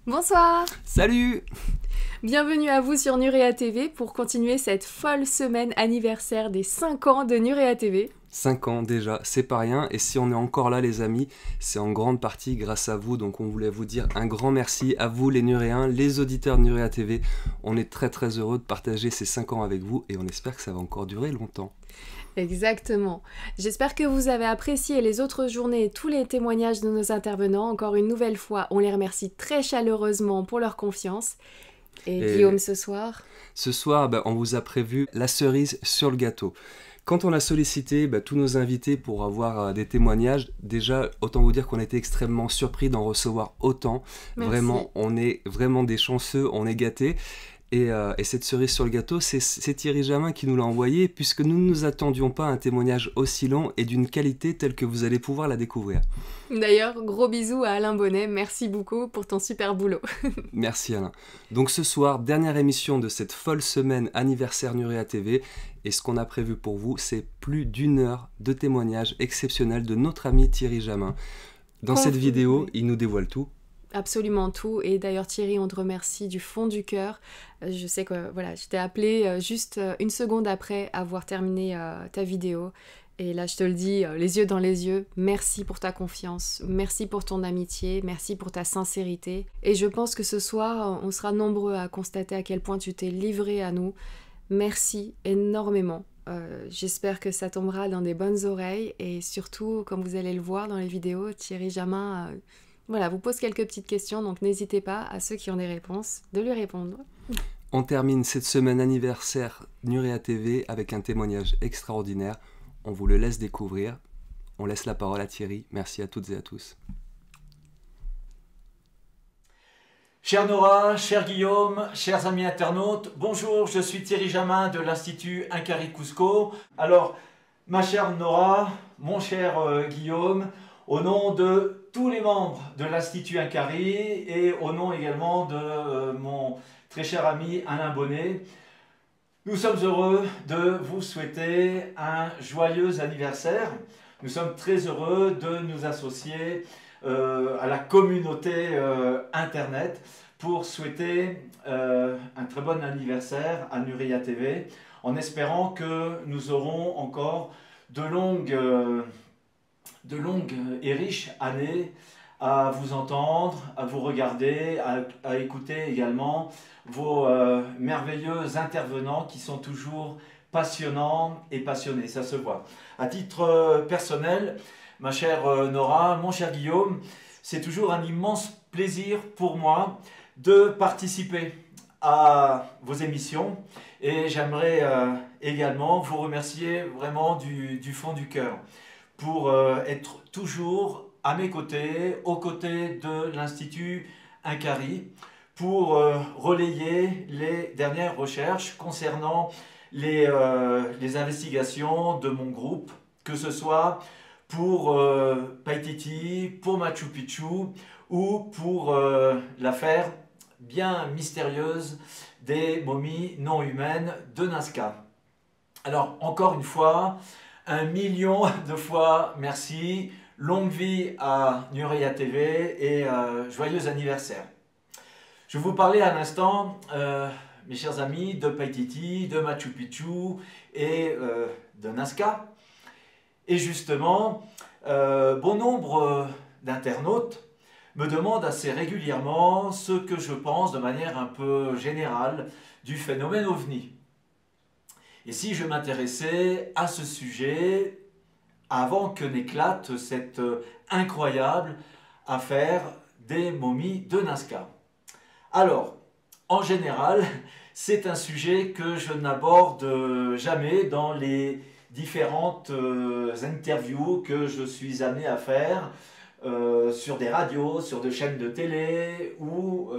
Bonsoir! Salut! Bienvenue à vous sur Nurea TV pour continuer cette folle semaine anniversaire des 5 ans de Nurea TV. 5 ans déjà, c'est pas rien, et si on est encore là les amis, c'est en grande partie grâce à vous, donc on voulait vous dire un grand merci à vous les Nuréens, les auditeurs de Nurea TV. On est très très heureux de partager ces 5 ans avec vous, et on espère que ça va encore durer longtemps. Exactement. J'espère que vous avez apprécié les autres journées et tous les témoignages de nos intervenants. Encore une nouvelle fois, on les remercie très chaleureusement pour leur confiance. Et Guillaume, ce soir? Ce soir, on vous a prévu la cerise sur le gâteau. Quand on a sollicité tous nos invités pour avoir des témoignages, déjà, autant vous dire qu'on était extrêmement surpris d'en recevoir autant. Merci. Vraiment, on est vraiment des chanceux, on est gâtés. Et cette cerise sur le gâteau, c'est Thierry Jamin qui nous l'a envoyé, puisque nous ne nous attendions pas à un témoignage aussi long et d'une qualité telle que vous allez pouvoir la découvrir. D'ailleurs, gros bisous à Alain Bonnet, merci beaucoup pour ton super boulot. Merci Alain. Donc ce soir, dernière émission de cette folle semaine anniversaire Nurea TV, et ce qu'on a prévu pour vous, c'est plus d'1 heure de témoignages exceptionnels de notre ami Thierry Jamin. Dans cette vidéo, il nous dévoile tout. Absolument tout, et d'ailleurs Thierry, on te remercie du fond du cœur. Je sais que voilà, je t'ai appelé juste une seconde après avoir terminé ta vidéo, et là je te le dis les yeux dans les yeux, merci pour ta confiance, merci pour ton amitié, merci pour ta sincérité, et je pense que ce soir on sera nombreux à constater à quel point tu t'es livré à nous. Merci énormément. J'espère que ça tombera dans des bonnes oreilles, et surtout, comme vous allez le voir dans les vidéos, Thierry Jamin voilà, vous pose quelques petites questions, donc n'hésitez pas, à ceux qui ont des réponses, de lui répondre. On termine cette semaine anniversaire Nurea TV avec un témoignage extraordinaire. On vous le laisse découvrir. On laisse la parole à Thierry. Merci à toutes et à tous. Chère Nora, cher Guillaume, chers amis internautes, bonjour, je suis Thierry Jamin de l'Institut Inkari Cusco. Alors, ma chère Nora, mon cher Guillaume, au nom de tous les membres de l'Institut Inkari et au nom également de mon très cher ami Alain Bonnet, nous sommes heureux de vous souhaiter un joyeux anniversaire. Nous sommes très heureux de nous associer à la communauté Internet pour souhaiter un très bon anniversaire à Nurea TV, en espérant que nous aurons encore de longues et riches années à vous entendre, à vous regarder, à écouter également vos merveilleux intervenants qui sont toujours passionnants et passionnés, ça se voit. À titre personnel, ma chère Nora, mon cher Guillaume, c'est toujours un immense plaisir pour moi de participer à vos émissions, et j'aimerais également vous remercier vraiment du fond du cœur pour être toujours à mes côtés, aux côtés de l'Institut Inkari, pour relayer les dernières recherches concernant les investigations de mon groupe, que ce soit pour Paititi, pour Machu Picchu ou pour l'affaire bien mystérieuse des momies non humaines de Nazca. Alors, encore une fois, 1 million de fois merci, longue vie à Nurea TV et joyeux anniversaire. Je vous parlais à l'instant, mes chers amis, de Paititi, de Machu Picchu et de Nazca. Et justement, bon nombre d'internautes me demandent assez régulièrement ce que je pense de manière un peu générale du phénomène OVNI. Et si je m'intéressais à ce sujet avant que n'éclate cette incroyable affaire des momies de Nazca. Alors, en général, c'est un sujet que je n'aborde jamais dans les différentes interviews que je suis amené à faire sur des radios, sur des chaînes de télé ou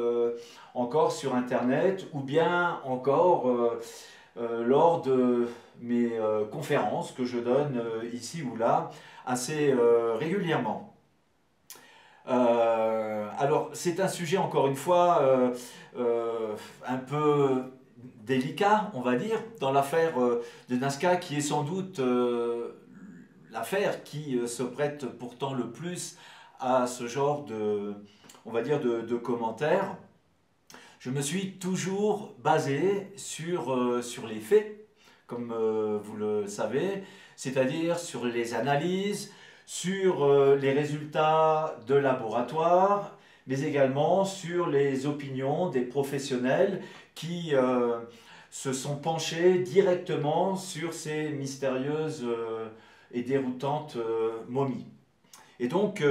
encore sur Internet, ou bien encore lors de mes conférences que je donne ici ou là assez régulièrement. Alors c'est un sujet encore une fois un peu délicat, on va dire, dans l'affaire de Nazca, qui est sans doute l'affaire qui se prête pourtant le plus à ce genre de, on va dire, de commentaires, je me suis toujours basé sur les faits, comme vous le savez, c'est-à-dire sur les analyses, sur les résultats de laboratoire, mais également sur les opinions des professionnels qui se sont penchés directement sur ces mystérieuses et déroutantes momies. Et donc,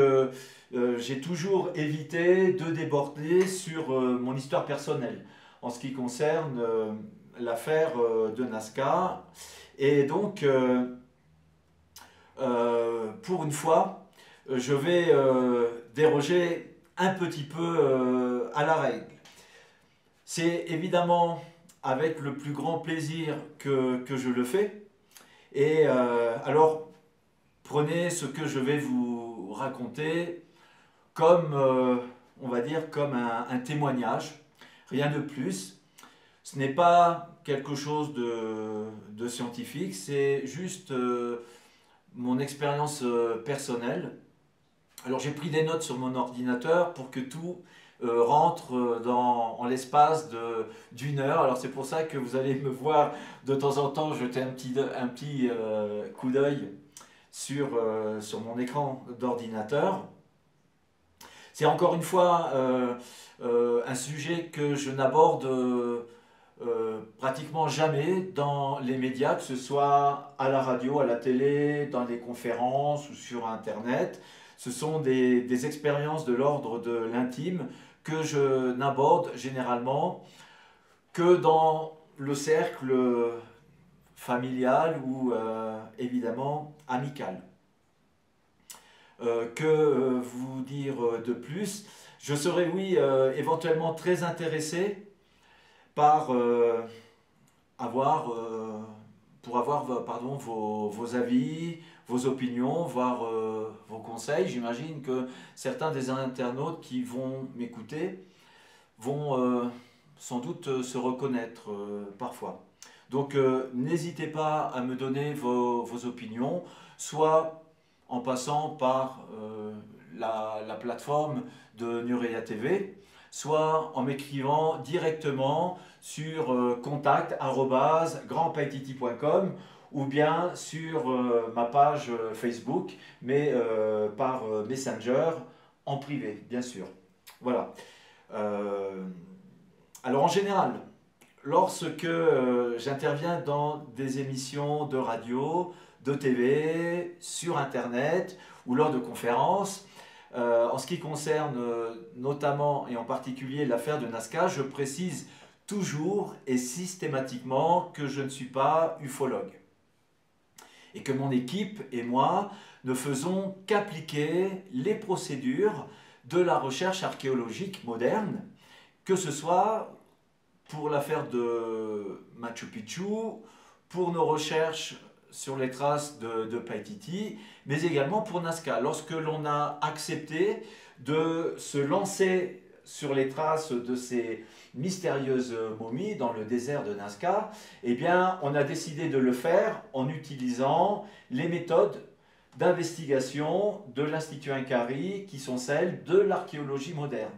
j'ai toujours évité de déborder sur mon histoire personnelle en ce qui concerne l'affaire de Nazca. Et donc, pour une fois, je vais déroger un petit peu à la règle. C'est évidemment avec le plus grand plaisir que je le fais. Et alors, prenez ce que je vais vous raconter comme, on va dire, comme un témoignage, rien de plus. Ce n'est pas quelque chose de scientifique, c'est juste mon expérience personnelle. Alors j'ai pris des notes sur mon ordinateur pour que tout rentre en l'espace d'une heure. Alors c'est pour ça que vous allez me voir de temps en temps jeter un petit coup d'œil sur mon écran d'ordinateur. C'est encore une fois un sujet que je n'aborde pratiquement jamais dans les médias, que ce soit à la radio, à la télé, dans les conférences ou sur Internet. Ce sont des expériences de l'ordre de l'intime que je n'aborde généralement que dans le cercle familial ou évidemment amical. Que vous dire de plus? Je serais, oui, éventuellement très intéressé par avoir vos avis, vos opinions, voire vos conseils. J'imagine que certains des internautes qui vont m'écouter vont sans doute se reconnaître parfois. Donc n'hésitez pas à me donner vos opinions, soit en passant par la plateforme de Nurea TV, soit en m'écrivant directement sur contact@grandpaititi.com ou bien sur ma page Facebook, mais par Messenger en privé, bien sûr. Voilà. Alors en général, lorsque j'interviens dans des émissions de radio, de TV, sur Internet ou lors de conférences, en ce qui concerne notamment et en particulier l'affaire de Nazca, je précise toujours et systématiquement que je ne suis pas ufologue et que mon équipe et moi ne faisons qu'appliquer les procédures de la recherche archéologique moderne, que ce soit pour l'affaire de Machu Picchu, pour nos recherches sur les traces de Paititi, mais également pour Nazca. Lorsque l'on a accepté de se lancer sur les traces de ces mystérieuses momies dans le désert de Nazca, eh bien, on a décidé de le faire en utilisant les méthodes d'investigation de l'Institut Inkari, qui sont celles de l'archéologie moderne.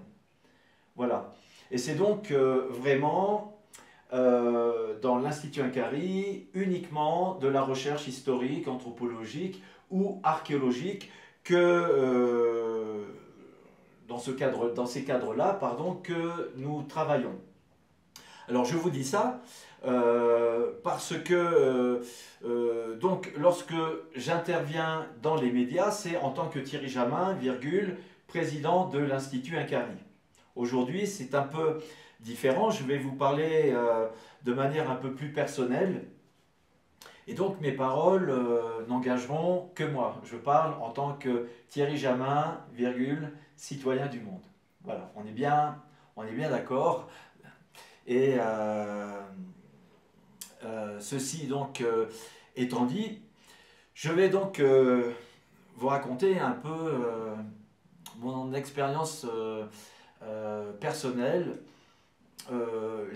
Voilà. Et c'est donc vraiment dans l'Institut Inkari uniquement de la recherche historique, anthropologique ou archéologique que dans ces cadres-là, que nous travaillons. Alors je vous dis ça parce que donc lorsque j'interviens dans les médias, c'est en tant que Thierry Jamin, président de l'Institut Inkari. Aujourd'hui, c'est un peu différent. Je vais vous parler de manière un peu plus personnelle. Et donc, mes paroles n'engageront que moi. Je parle en tant que Thierry Jamin, citoyen du monde. Voilà, on est bien d'accord. Et ceci donc étant dit, je vais donc vous raconter un peu mon expérience personnel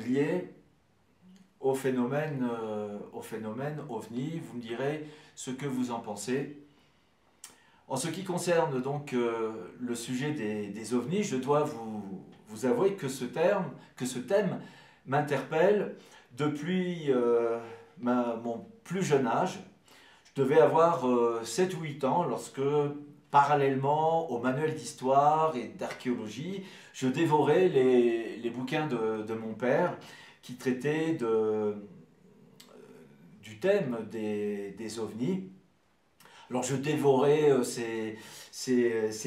lié au phénomène OVNI. Vous me direz ce que vous en pensez. En ce qui concerne donc le sujet des ovnis, je dois vous avouer que ce thème m'interpelle depuis mon plus jeune âge. Je devais avoir 7 ou 8 ans lorsque, parallèlement au manuel d'histoire et d'archéologie, je dévorais les bouquins de mon père qui traitaient du thème des ovnis. Alors je dévorais ces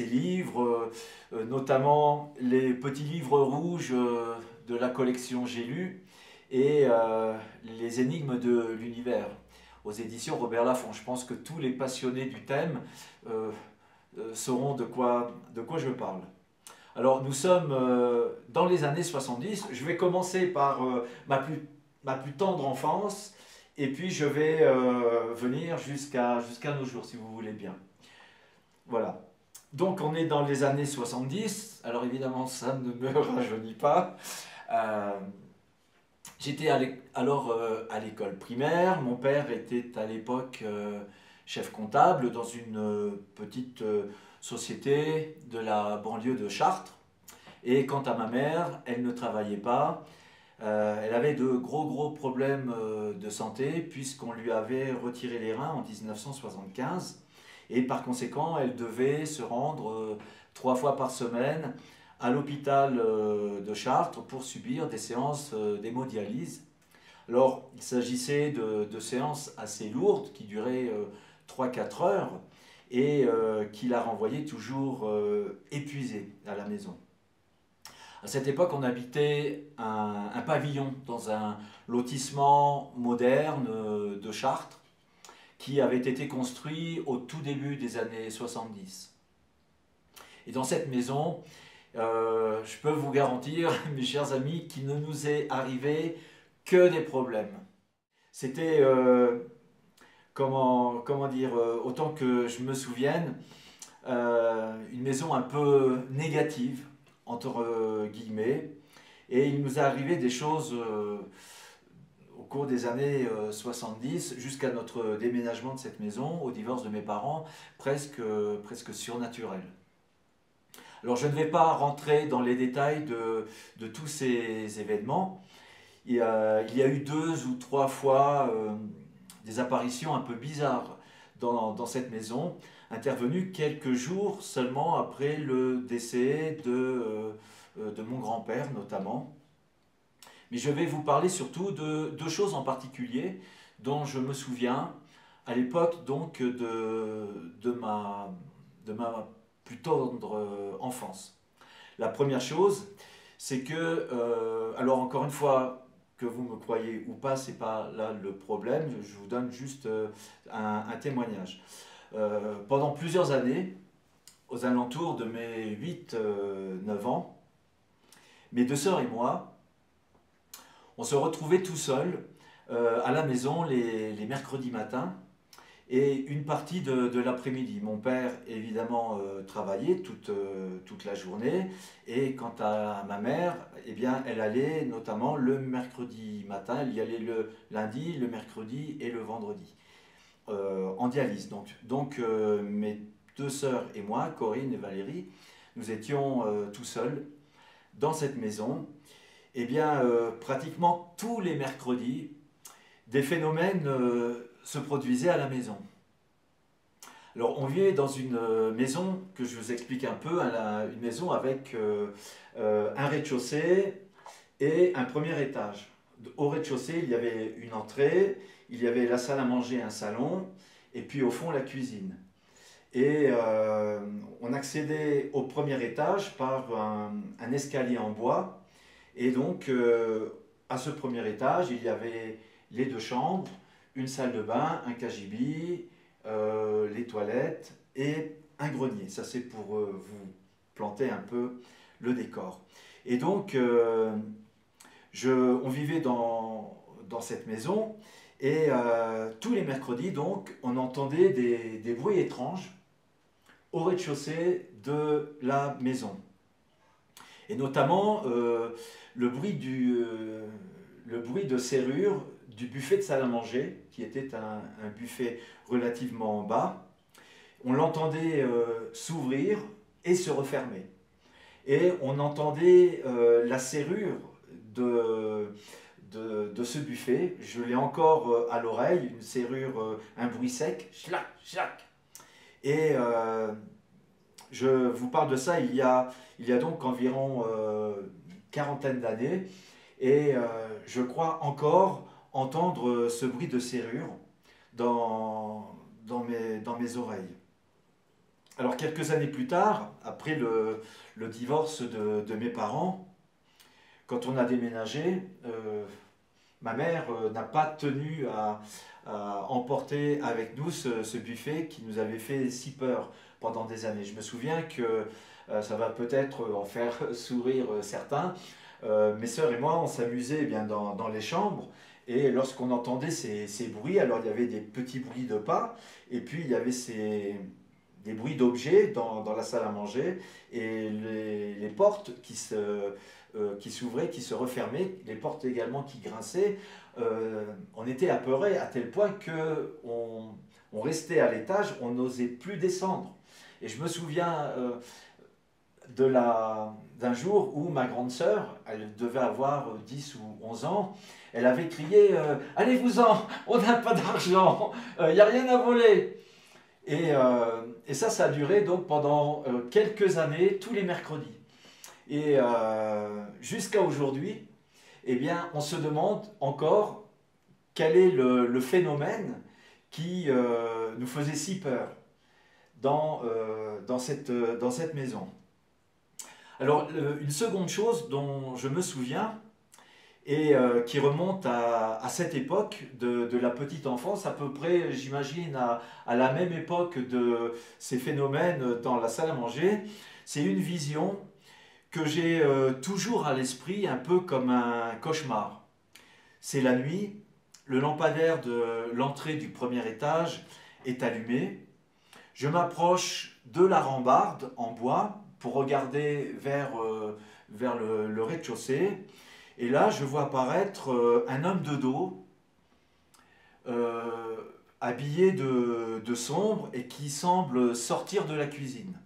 livres, notamment les petits livres rouges de la collection J'ai lu et les énigmes de l'univers aux éditions Robert Laffont. Je pense que tous les passionnés du thème sauront de quoi je parle. Alors nous sommes dans les années 70. Je vais commencer par ma plus tendre enfance. Et puis je vais venir jusqu'à nos jours, si vous voulez bien. Voilà. Donc on est dans les années 70. Alors évidemment, ça ne me rajeunit pas. J'étais alors à l'école primaire. Mon père était à l'époque chef comptable dans une petite société de la banlieue de Chartres. Et quant à ma mère, elle ne travaillait pas. Elle avait de gros problèmes de santé puisqu'on lui avait retiré les reins en 1975 et par conséquent elle devait se rendre 3 fois par semaine à l'hôpital de Chartres pour subir des séances d'hémodialyse. Alors il s'agissait de séances assez lourdes qui duraient 3-4 heures et qui la renvoyaient toujours épuisée à la maison. À cette époque, on habitait un pavillon dans un lotissement moderne de Chartres qui avait été construit au tout début des années 70. Et dans cette maison, je peux vous garantir, mes chers amis, qu'il ne nous est arrivé que des problèmes. C'était, comment dire, autant que je me souvienne, une maison un peu négative, entre guillemets, et il nous est arrivé des choses au cours des années 70 jusqu'à notre déménagement de cette maison, au divorce de mes parents, presque surnaturel. Alors je ne vais pas rentrer dans les détails de tous ces événements. Il y a eu 2 ou 3 fois des apparitions un peu bizarres dans cette maison, intervenu quelques jours seulement après le décès de mon grand-père notamment. Mais je vais vous parler surtout de 2 choses en particulier dont je me souviens à l'époque donc de ma plus tendre enfance. La première chose, c'est que, alors encore une fois, que vous me croyez ou pas, c'est pas là le problème, je vous donne juste un témoignage. Pendant plusieurs années, aux alentours de mes 8-9 ans, mes 2 sœurs et moi, on se retrouvait tout seuls à la maison les mercredis matins et une partie de l'après-midi. Mon père, évidemment, travaillait toute la journée et quant à ma mère, eh bien, elle allait notamment le mercredi matin, elle y allait le lundi, le mercredi et le vendredi. En dialyse. Donc mes 2 sœurs et moi, Corinne et Valérie, nous étions tout seuls dans cette maison. Et bien, pratiquement tous les mercredis, des phénomènes se produisaient à la maison. Alors, on vivait dans une maison que je vous explique un peu, une maison avec un rez-de-chaussée et un premier étage. Au rez-de-chaussée, il y avait une entrée, il y avait la salle à manger, un salon, et puis au fond la cuisine. Et on accédait au premier étage par un escalier en bois. Et donc, à ce premier étage, il y avait les 2 chambres, une salle de bain, un cagibi, les toilettes et un grenier. Ça, c'est pour vous planter un peu le décor. Et donc, on vivait dans cette maison et tous les mercredis, donc, on entendait des bruits étranges au rez-de-chaussée de la maison. Et notamment le bruit de serrure du buffet de salle à manger, qui était un buffet relativement bas. On l'entendait s'ouvrir et se refermer. Et on entendait la serrure de ce buffet. Je l'ai encore à l'oreille, une serrure, un bruit sec, schlac, schlac. Et je vous parle de ça il y a donc environ quarantaine d'années. Et je crois encore entendre ce bruit de serrure dans mes oreilles. Alors quelques années plus tard, après le divorce de mes parents, quand on a déménagé, ma mère n'a pas tenu à emporter avec nous ce buffet qui nous avait fait si peur pendant des années. Je me souviens que ça va peut-être en faire sourire certains. Mes sœurs et moi, on s'amusait bien dans les chambres. Et lorsqu'on entendait ces bruits, alors il y avait des petits bruits de pas, et puis il y avait des bruits d'objets dans la salle à manger, et les portes qui s'ouvraient, qui se refermaient, les portes également qui grinçaient. On était apeurés à tel point qu'on restait à l'étage, on n'osait plus descendre. Et je me souviens d'un jour où ma grande sœur, elle devait avoir 10 ou 11 ans, elle avait crié allez-vous-en, on n'a pas d'argent, il n'y a rien à voler. Et ça a duré donc pendant quelques années, tous les mercredis. Et jusqu'à aujourd'hui, eh bien, on se demande encore quel est le phénomène qui nous faisait si peur dans cette maison. Alors, une seconde chose dont je me souviens, et qui remonte à cette époque de la petite enfance, à peu près, j'imagine, à la même époque de ces phénomènes dans la salle à manger, c'est une vision que j'ai toujours à l'esprit, un peu comme un cauchemar. C'est la nuit, le lampadaire de l'entrée du premier étage est allumé, je m'approche de la rambarde en bois pour regarder vers le rez-de-chaussée. Et là, je vois apparaître un homme de dos, habillé de sombre et qui semble sortir de la cuisine.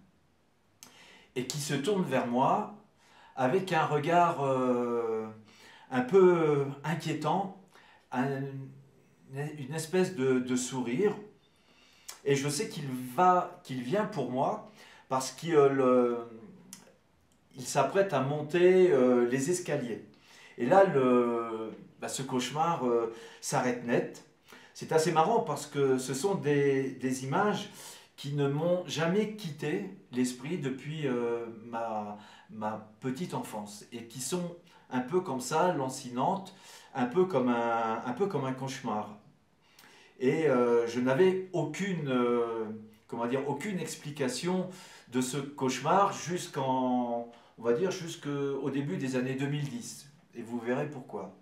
Et qui se tourne vers moi avec un regard un peu inquiétant, une espèce de sourire. Et je sais qu'il vient pour moi parce qu'il s'apprête à monter les escaliers. Et là, ce cauchemar s'arrête net. C'est assez marrant parce que ce sont des images qui ne m'ont jamais quitté l'esprit depuis ma petite enfance et qui sont un peu comme ça, lancinantes, un peu comme un cauchemar. Et je n'avais aucune explication de ce cauchemar jusqu'au début des années 2010. Et vous verrez pourquoi.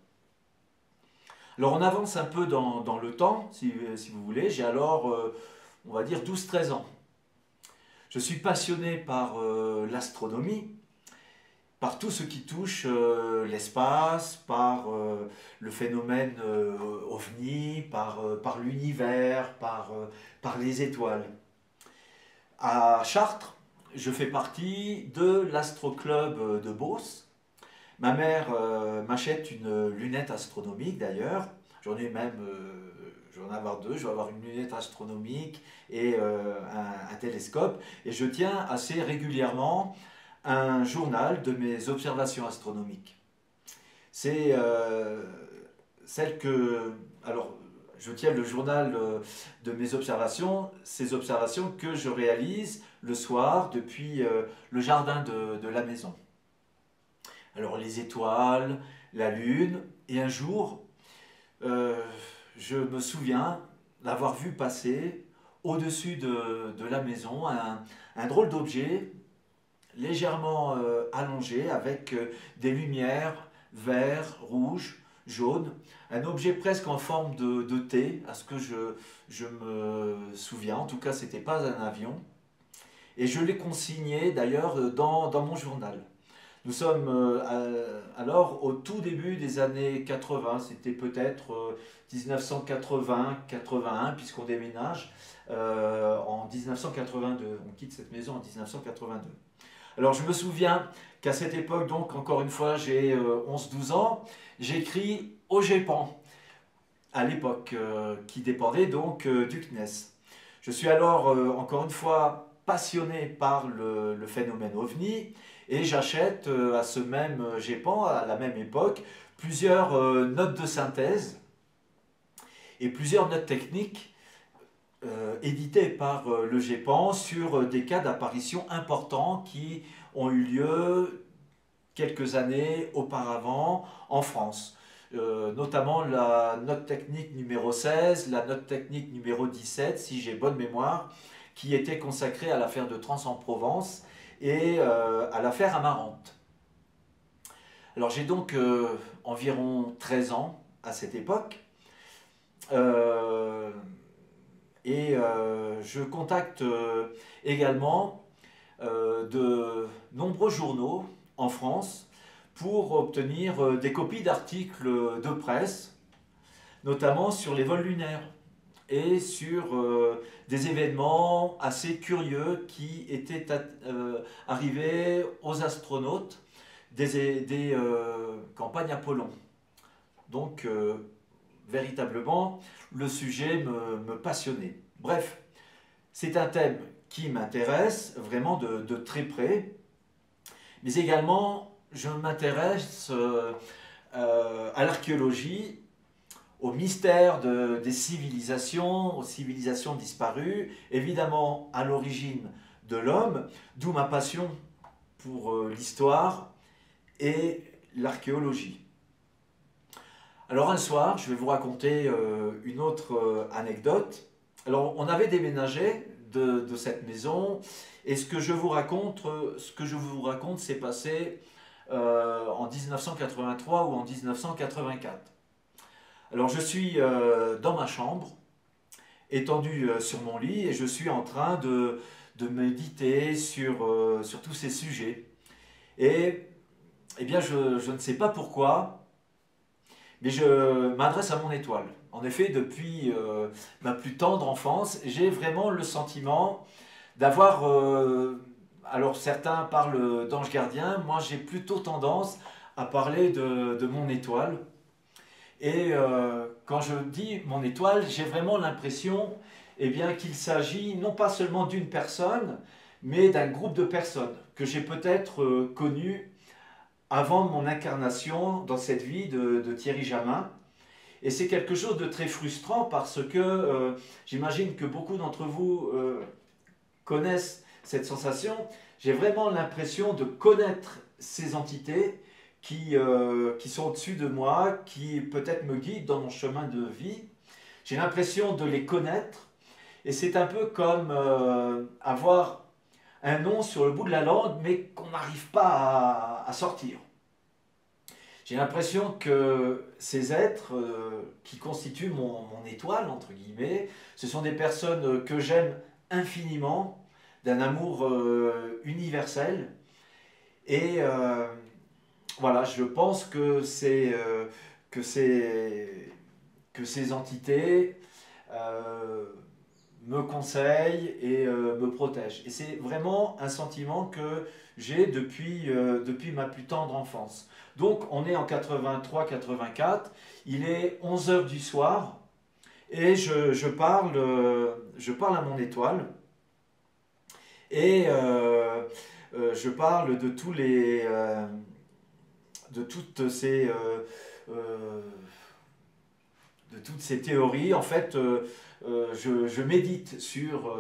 Alors on avance un peu dans le temps, si vous voulez. J'ai alors, on va dire, 12-13 ans. Je suis passionné par l'astronomie, par tout ce qui touche l'espace, par le phénomène ovni, par l'univers, par les étoiles. À Chartres, je fais partie de l'Astro-Club de Beauce. Ma mère m'achète une lunette astronomique d'ailleurs. J'en ai même, je vais en avoir deux. Je vais avoir une lunette astronomique et un télescope. Et je tiens assez régulièrement un journal de mes observations astronomiques. C'est celle que... Alors, je tiens le journal de mes observations, ces observations que je réalise le soir depuis le jardin de la maison. Alors les étoiles, la lune, et un jour, je me souviens d'avoir vu passer au-dessus de la maison un drôle d'objet légèrement allongé avec des lumières vert, rouge, jaune, un objet presque en forme de T, à ce que je me souviens. En tout cas, ce n'était pas un avion. Et je l'ai consigné d'ailleurs dans mon journal. Nous sommes alors au tout début des années 80, c'était peut-être 1980-81 puisqu'on déménage en 1982. On quitte cette maison en 1982. Alors je me souviens qu'à cette époque, donc encore une fois, j'ai 11-12 ans, j'écris au GEPAN, à l'époque, qui dépendait donc du CNES. Je suis alors, encore une fois, passionné par le phénomène OVNI et j'achète à ce même GEPAN, à la même époque, plusieurs notes de synthèse et plusieurs notes techniques éditées par le GEPAN sur des cas d'apparition importants qui ont eu lieu quelques années auparavant en France. Notamment la note technique numéro 16, la note technique numéro 17, si j'ai bonne mémoire, qui était consacrée à l'affaire de Trans en Provence et à l'affaire Amarante. Alors j'ai donc environ 13 ans à cette époque et je contacte également de nombreux journaux en France pour obtenir des copies d'articles de presse, notamment sur les vols lunaires et sur des événements assez curieux qui étaient arrivés aux astronautes des campagnes Apollon. Donc, véritablement, le sujet me passionnait. Bref, c'est un thème qui m'intéresse vraiment de très près, mais également je m'intéresse à l'archéologie, au mystère des civilisations, aux civilisations disparues, évidemment à l'origine de l'homme, d'où ma passion pour l'histoire et l'archéologie. Alors un soir, je vais vous raconter une autre anecdote. Alors on avait déménagé de cette maison et ce que je vous raconte s'est passé en 1983 ou en 1984. Alors je suis dans ma chambre, étendu sur mon lit, et je suis en train de méditer sur tous ces sujets. Et eh bien, je ne sais pas pourquoi, mais je m'adresse à mon étoile. En effet, depuis ma plus tendre enfance, j'ai vraiment le sentiment d'avoir... alors certains parlent d'ange gardien, moi j'ai plutôt tendance à parler de mon étoile. Et quand je dis mon étoile, j'ai vraiment l'impression qu'il s'agit non pas seulement d'une personne, mais d'un groupe de personnes que j'ai peut-être connues avant mon incarnation dans cette vie de Thierry Jamin. Et c'est quelque chose de très frustrant parce que j'imagine que beaucoup d'entre vous connaissent cette sensation. J'ai vraiment l'impression de connaître ces entités qui sont au-dessus de moi, qui peut-être me guident dans mon chemin de vie. J'ai l'impression de les connaître et c'est un peu comme avoir un nom sur le bout de la langue mais qu'on n'arrive pas à sortir. J'ai l'impression que ces êtres qui constituent mon étoile, entre guillemets, ce sont des personnes que j'aime infiniment, d'un amour universel. Et voilà, je pense que ces entités me conseillent et me protègent. Et c'est vraiment un sentiment que j'ai depuis ma plus tendre enfance. Donc on est en 83-84, il est 11 h du soir et je parle à mon étoile et je parle de toutes ces théories. En fait, je médite sur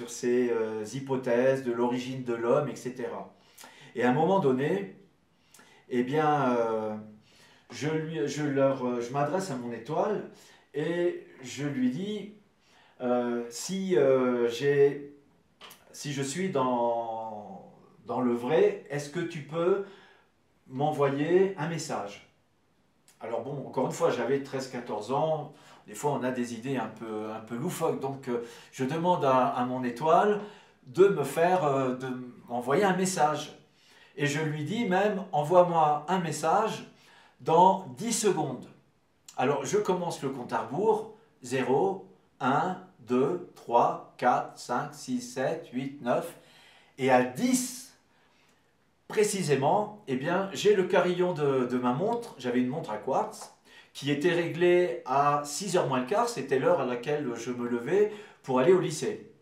ces hypothèses de l'origine de l'homme, etc. Et à un moment donné, eh bien, je m'adresse à mon étoile et je lui dis si je suis dans le vrai, est-ce que tu peux m'envoyer un message? Alors bon, encore une fois, j'avais 13-14 ans, des fois on a des idées un peu loufoques, donc je demande à mon étoile de m'envoyer un message. Et je lui dis même, envoie-moi un message dans 10 secondes. Alors je commence le compte à rebours, 0, 1, 2, 3, 4, 5, 6, 7, 8, 9. Et à 10, précisément, eh bien, j'ai le carillon de ma montre, j'avais une montre à quartz, qui était réglée à 6h moins le quart, c'était l'heure à laquelle je me levais pour aller au lycée.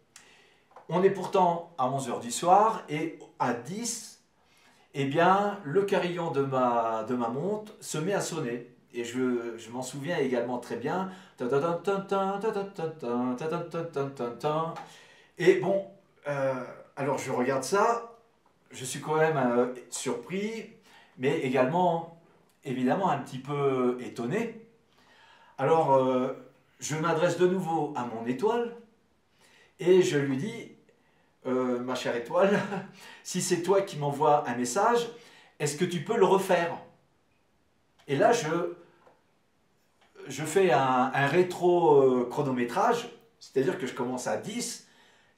On est pourtant à 11h du soir, et à 10, eh bien, le carillon de ma montre se met à sonner. Et je m'en souviens également très bien. Et bon, alors je regarde ça, je suis quand même surpris, mais également, évidemment, un petit peu étonné. Alors, je m'adresse de nouveau à mon étoile, et je lui dis, ma chère étoile, si c'est toi qui m'envoies un message, est-ce que tu peux le refaire? Et là, je fais un rétro-chronométrage, c'est-à-dire que je commence à 10,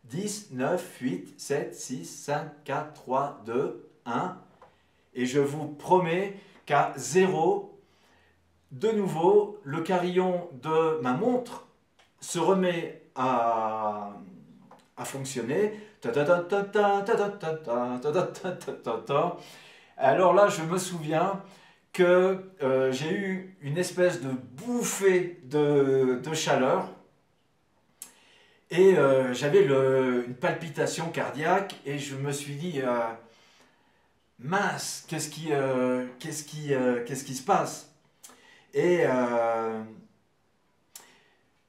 10, 9, 8, 7, 6, 5, 4, 3, 2, 1, et je vous promets qu'à 0, de nouveau, le carillon de ma montre se remet à fonctionner. Alors là, je me souviens que j'ai eu une espèce de bouffée de chaleur et j'avais une palpitation cardiaque et je me suis dit mince, qu'est-ce qui se passe? Et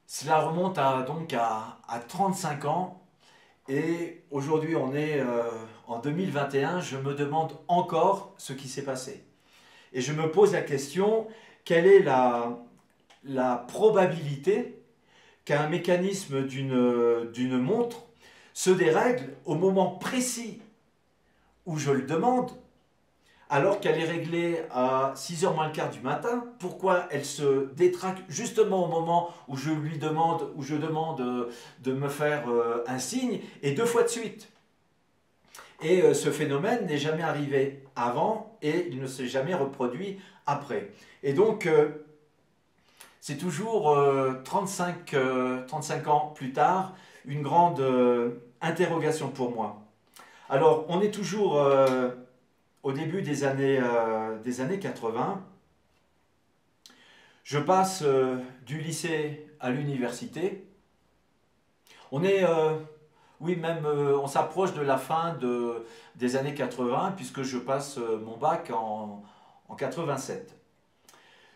cela remonte donc à 35 ans. Et aujourd'hui, on est en 2021, je me demande encore ce qui s'est passé. Et je me pose la question, quelle est la probabilité qu'un mécanisme d'une montre se dérègle au moment précis où je le demande, alors qu'elle est réglée à 6h moins le quart du matin? Pourquoi elle se détraque justement au moment où je lui demande, où je demande de me faire un signe, et 2 fois de suite? Et ce phénomène n'est jamais arrivé avant et il ne s'est jamais reproduit après. Et donc, c'est toujours 35 ans plus tard, une grande interrogation pour moi. Alors, on est toujours au début des années 80. Je passe du lycée à l'université. On est, oui, même on s'approche de la fin des années 80 puisque je passe mon bac en 87.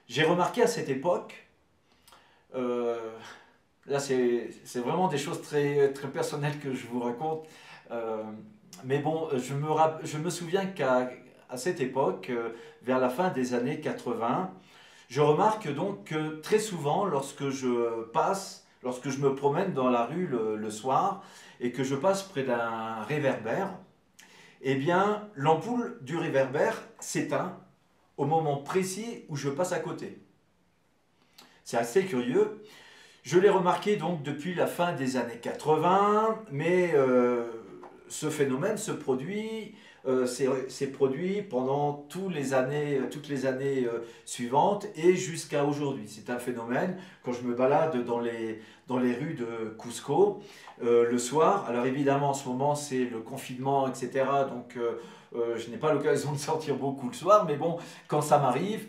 J'ai remarqué à cette époque, là c'est vraiment des choses très, très personnelles que je vous raconte, mais bon, je me souviens qu'à cette époque, vers la fin des années 80, je remarque donc que très souvent, lorsque je me promène dans la rue le soir et que je passe près d'un réverbère, eh bien, l'ampoule du réverbère s'éteint au moment précis où je passe à côté. C'est assez curieux. Je l'ai remarqué donc depuis la fin des années 80, mais ce phénomène se produit, s'est produit pendant toutes les années suivantes et jusqu'à aujourd'hui. C'est un phénomène, quand je me balade dans les rues de Cusco le soir, alors évidemment en ce moment c'est le confinement, etc., donc je n'ai pas l'occasion de sortir beaucoup le soir, mais bon, quand ça m'arrive,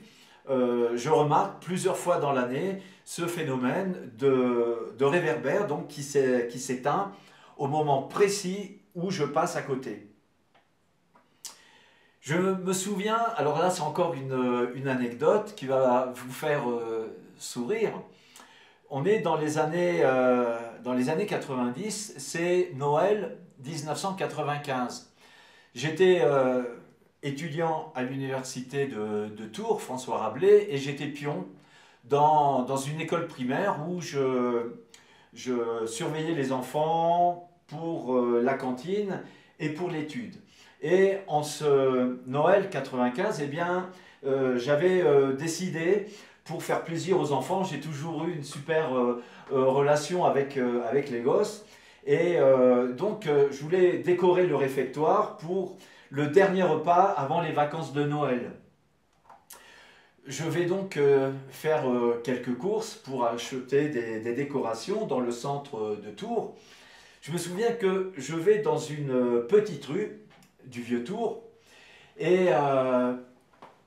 je remarque plusieurs fois dans l'année ce phénomène de réverbère donc qui s'éteint au moment précis où je passe à côté. Je me souviens, alors là c'est encore une anecdote qui va vous faire sourire. On est dans les années 90, c'est Noël 1995. J'étais étudiant à l'université de Tours, François Rabelais, et j'étais pion dans une école primaire où je surveillais les enfants pour la cantine et pour l'étude. Et en ce Noël 95, eh bien, j'avais décidé, pour faire plaisir aux enfants, j'ai toujours eu une super relation avec les gosses, et donc je voulais décorer le réfectoire pour le dernier repas avant les vacances de Noël. Je vais donc faire quelques courses pour acheter des décorations dans le centre de Tours. Je me souviens que je vais dans une petite rue du Vieux-Tours et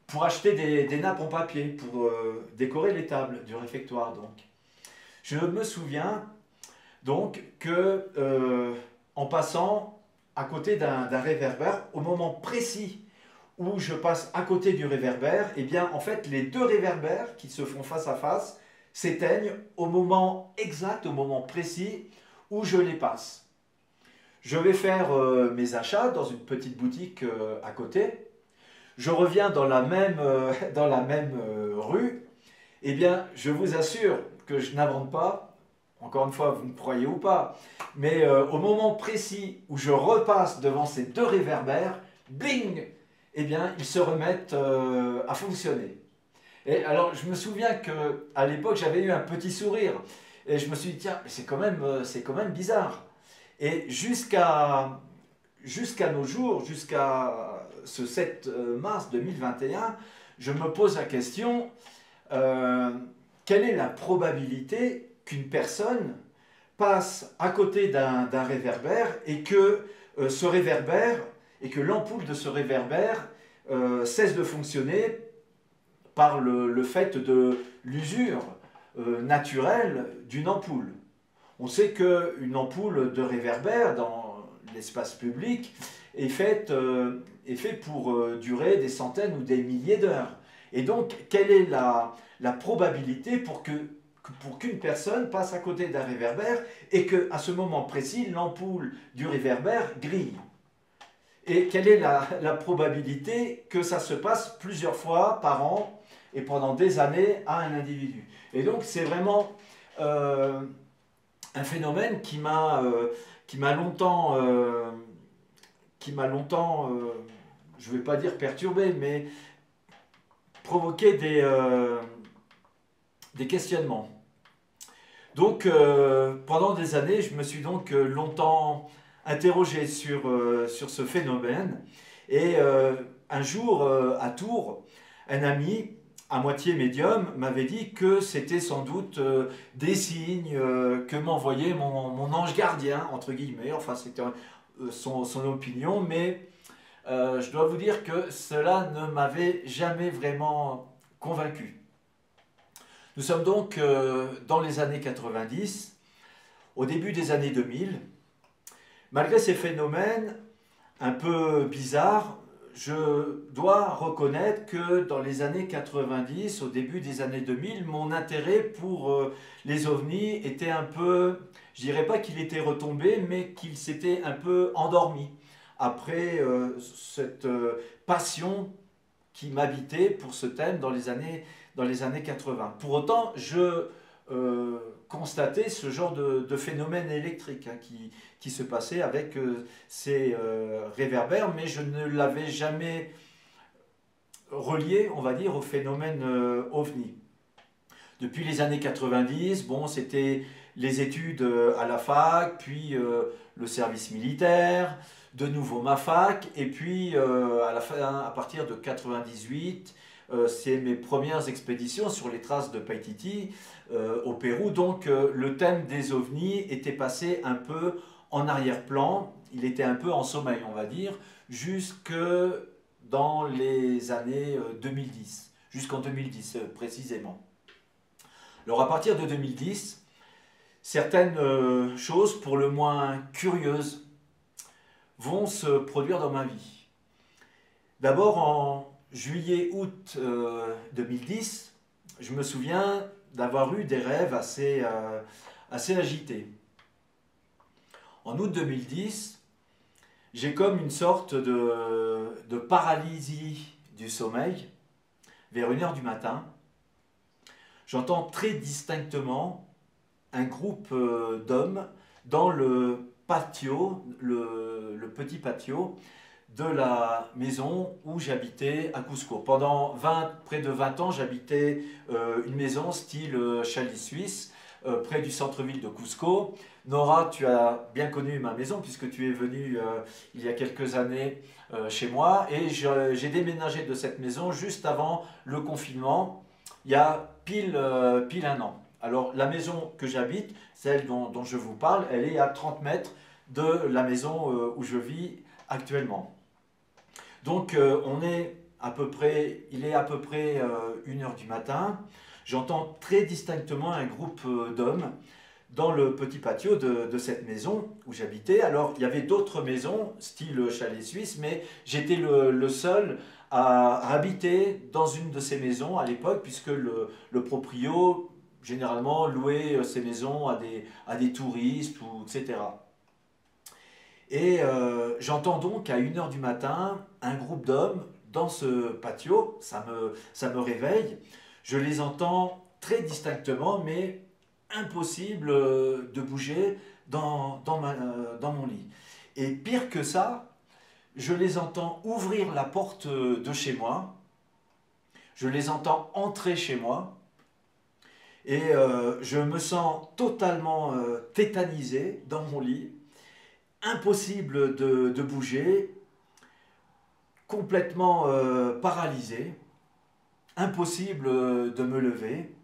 pour acheter des nappes en papier pour décorer les tables du réfectoire. Donc. Je me souviens donc que en passant à côté d'un réverbère, au moment précis où je passe à côté du réverbère, eh bien en fait les deux réverbères qui se font face à face s'éteignent au moment exact, au moment précis où je les passe. Je vais faire mes achats dans une petite boutique à côté. Je reviens dans la même rue. Eh bien, je vous assure que je n'invente pas. Encore une fois, vous me croyez ou pas. Mais au moment précis où je repasse devant ces deux réverbères, bing, eh bien, ils se remettent à fonctionner. Et alors, je me souviens qu'à l'époque, j'avais eu un petit sourire. Et je me suis dit, tiens, c'est quand même bizarre. Et jusqu'à nos jours, jusqu'à ce 7 mars 2021, je me pose la question, quelle est la probabilité qu'une personne passe à côté d'un réverbère et que ce réverbère, et que l'ampoule de ce réverbère cesse de fonctionner par le fait de l'usure naturelle d'une ampoule. On sait qu'une ampoule de réverbère dans l'espace public est faite pour durer des centaines ou des milliers d'heures. Et donc, quelle est la probabilité pour qu'une personne passe à côté d'un réverbère et qu'à ce moment précis, l'ampoule du réverbère grille? Et quelle est la probabilité que ça se passe plusieurs fois par an et pendant des années à un individu? Et donc, c'est vraiment un phénomène qui m'a longtemps, je ne vais pas dire perturbé, mais provoqué des questionnements. Donc, pendant des années, je me suis donc longtemps interrogé sur ce phénomène. Et un jour, à Tours, un ami à moitié médium m'avait dit que c'était sans doute des signes que m'envoyait mon ange gardien, entre guillemets. Enfin, c'était son opinion, mais je dois vous dire que cela ne m'avait jamais vraiment convaincu. Nous sommes donc dans les années 90, au début des années 2000. Malgré ces phénomènes un peu bizarres, je dois reconnaître que dans les années 90, au début des années 2000, mon intérêt pour les ovnis était un peu, je dirais pas qu'il était retombé, mais qu'il s'était un peu endormi après cette passion qui m'habitait pour ce thème dans les années 80. Pour autant, je constatais ce genre de phénomène électrique qui se passait avec ces réverbères, mais je ne l'avais jamais relié, on va dire, au phénomène ovni. Depuis les années 90, bon, c'était les études à la fac, puis le service militaire, de nouveau ma fac, et puis à partir de 98, c'est mes premières expéditions sur les traces de Paititi au Pérou. Donc le thème des ovnis était passé un peu en arrière-plan, il était un peu en sommeil, on va dire, jusque dans les années 2010, jusqu'en 2010 précisément. Alors à partir de 2010, certaines choses pour le moins curieuses vont se produire dans ma vie. D'abord en juillet-août 2010, je me souviens d'avoir eu des rêves assez agités. En août 2010, j'ai comme une sorte de paralysie du sommeil vers 1h du matin. J'entends très distinctement un groupe d'hommes dans le patio, le petit patio de la maison où j'habitais à Cusco. Pendant près de 20 ans, j'habitais une maison style chalet suisse, près du centre-ville de Cusco. Nora, tu as bien connu ma maison puisque tu es venue il y a quelques années chez moi et j'ai déménagé de cette maison juste avant le confinement, il y a pile un an. Alors la maison que j'habite, celle dont je vous parle, elle est à 30 mètres de la maison où je vis actuellement. Donc il est à peu près 1 heure du matin. J'entends très distinctement un groupe d'hommes dans le petit patio de cette maison où j'habitais. Alors, il y avait d'autres maisons, style chalet suisse, mais j'étais le seul à habiter dans une de ces maisons à l'époque, puisque le proprio, généralement, louait ces maisons à des touristes, etc. Et j'entends donc à 1 heure du matin un groupe d'hommes dans ce patio, ça me réveille. Je les entends très distinctement, mais impossible de bouger dans mon lit. Et pire que ça, je les entends ouvrir la porte de chez moi, je les entends entrer chez moi, et je me sens totalement tétanisé dans mon lit, impossible de bouger, complètement paralysé, impossible de me lever.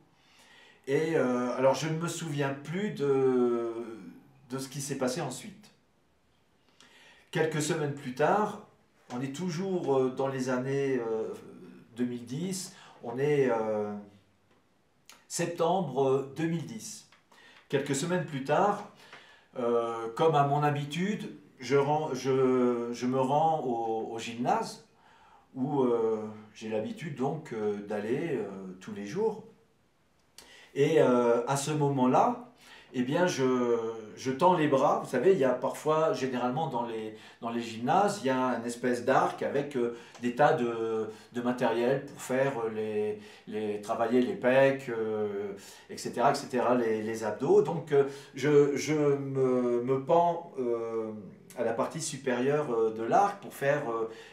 Et alors je ne me souviens plus de ce qui s'est passé ensuite. Quelques semaines plus tard, on est toujours dans les années 2010, on est septembre 2010. Quelques semaines plus tard, comme à mon habitude, je me rends au gymnase où j'ai l'habitude donc d'aller tous les jours. Et à ce moment-là, eh bien, je tends les bras. Vous savez, il y a parfois, généralement dans les gymnases, il y a une espèce d'arc avec des tas de matériel pour faire travailler les pecs, etc., les abdos. Donc, je me pends à la partie supérieure de l'arc pour faire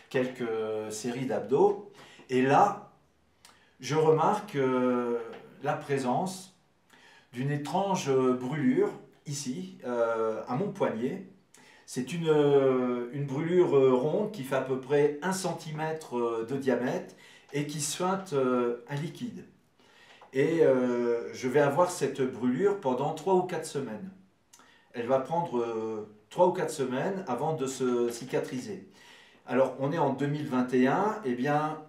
quelques séries d'abdos. Et là, je remarque la présence d'une étrange brûlure ici, à mon poignet. C'est une brûlure ronde qui fait à peu près 1 cm de diamètre et qui suinte un liquide. Et je vais avoir cette brûlure pendant 3 ou 4 semaines. Elle va prendre 3 ou 4 semaines avant de se cicatriser. Alors on est en 2021, et bien